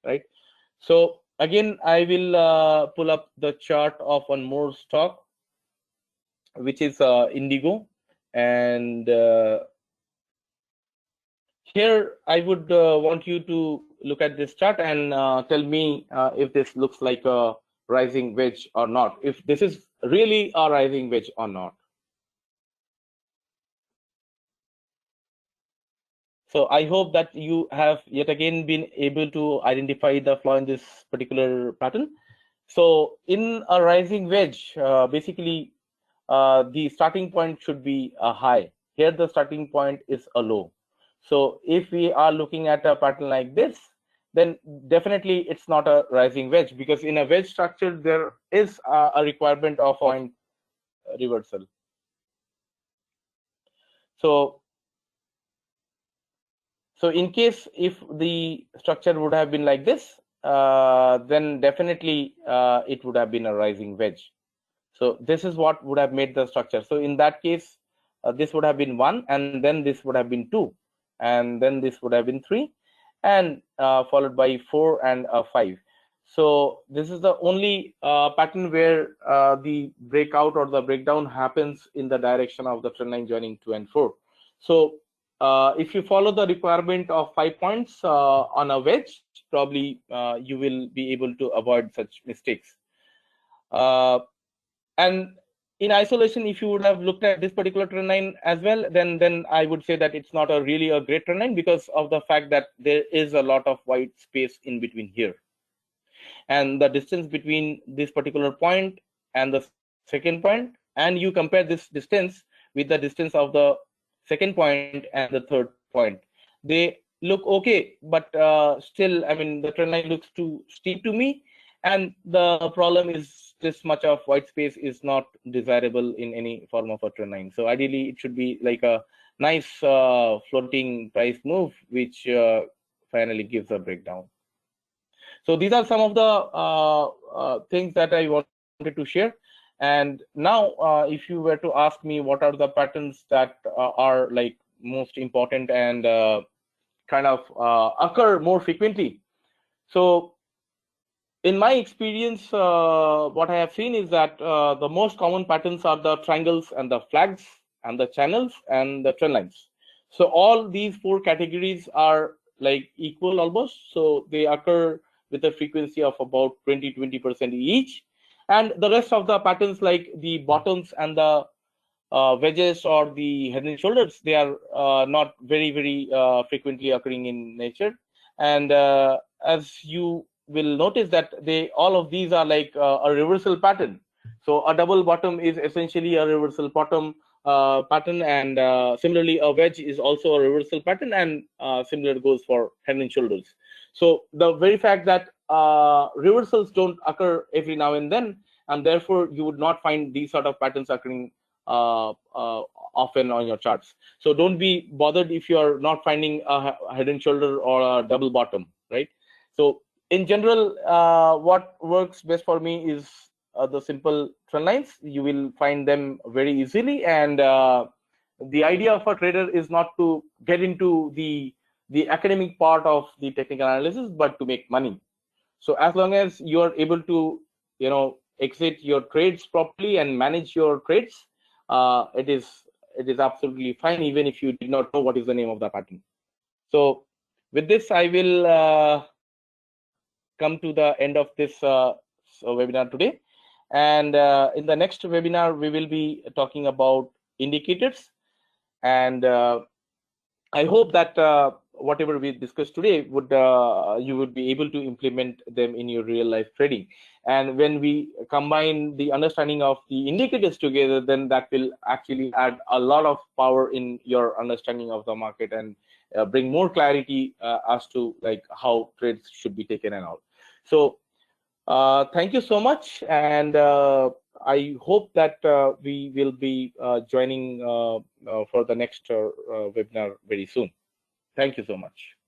right? So again, I will pull up the chart of one more stock, which is Indigo, and here I would want you to look at this chart and tell me if this looks like a rising wedge or not, if this is really a rising wedge or not. So I hope that you have yet again been able to identify the flaw in this particular pattern. So in a rising wedge, basically the starting point should be a high. Here the starting point is a low. So if we are looking at a pattern like this, then definitely it's not a rising wedge, because in a wedge structure there is a requirement of point reversal. So in case if the structure would have been like this, then definitely it would have been a rising wedge. So this is what would have made the structure. So in that case, this would have been 1, and then this would have been 2, and then this would have been 3, and followed by 4 and 5. So this is the only pattern where the breakout or the breakdown happens in the direction of the trend line joining 2 and 4. So if you follow the requirement of 5 points on a wedge, probably you will be able to avoid such mistakes. And in isolation, if you would have looked at this particular trend line as well, then I would say that it's not really a great trend line, because of the fact that there is a lot of white space in between here. And the distance between this particular point and the second point, and you compare this distance with the distance of the second point and the third point, they look okay, but still, I mean, the trend line looks too steep to me, and the problem is this much of white space is not desirable in any form of a trend line. So ideally it should be like a nice floating price move, which finally gives a breakdown. So these are some of the things that I wanted to share. And now if you were to ask me what are the patterns that are like most important and kind of occur more frequently. So in my experience, what I have seen is that the most common patterns are the triangles and the flags and the channels and the trend lines. So all these 4 categories are like equal almost. So they occur with a frequency of about 20% each. And the rest of the patterns, like the bottoms and the wedges or the head and shoulders, they are not very frequently occurring in nature. And as you will notice that all of these are like a reversal pattern. So a double bottom is essentially a reversal bottom pattern, and similarly a wedge is also a reversal pattern, and similar goes for head and shoulders. So the very fact that reversals don't occur every now and then, and therefore you would not find these sort of patterns occurring often on your charts. So don't be bothered if you're not finding a head and shoulder or a double bottom, right? So in general, what works best for me is the simple trend lines. You will find them very easily, and the idea of a trader is not to get into the academic part of the technical analysis, but to make money. So as long as you are able to, exit your trades properly and manage your trades, it is absolutely fine, even if you did not know what is the name of the pattern. So with this, I will come to the end of this webinar today. And in the next webinar, we will be talking about indicators. And I hope that whatever we discussed today would you would be able to implement them in your real life trading. And when we combine the understanding of the indicators together, then that will actually add a lot of power in your understanding of the market and bring more clarity as to like how trades should be taken and all. So thank you so much, and I hope that we will be joining for the next webinar very soon. Thank you so much.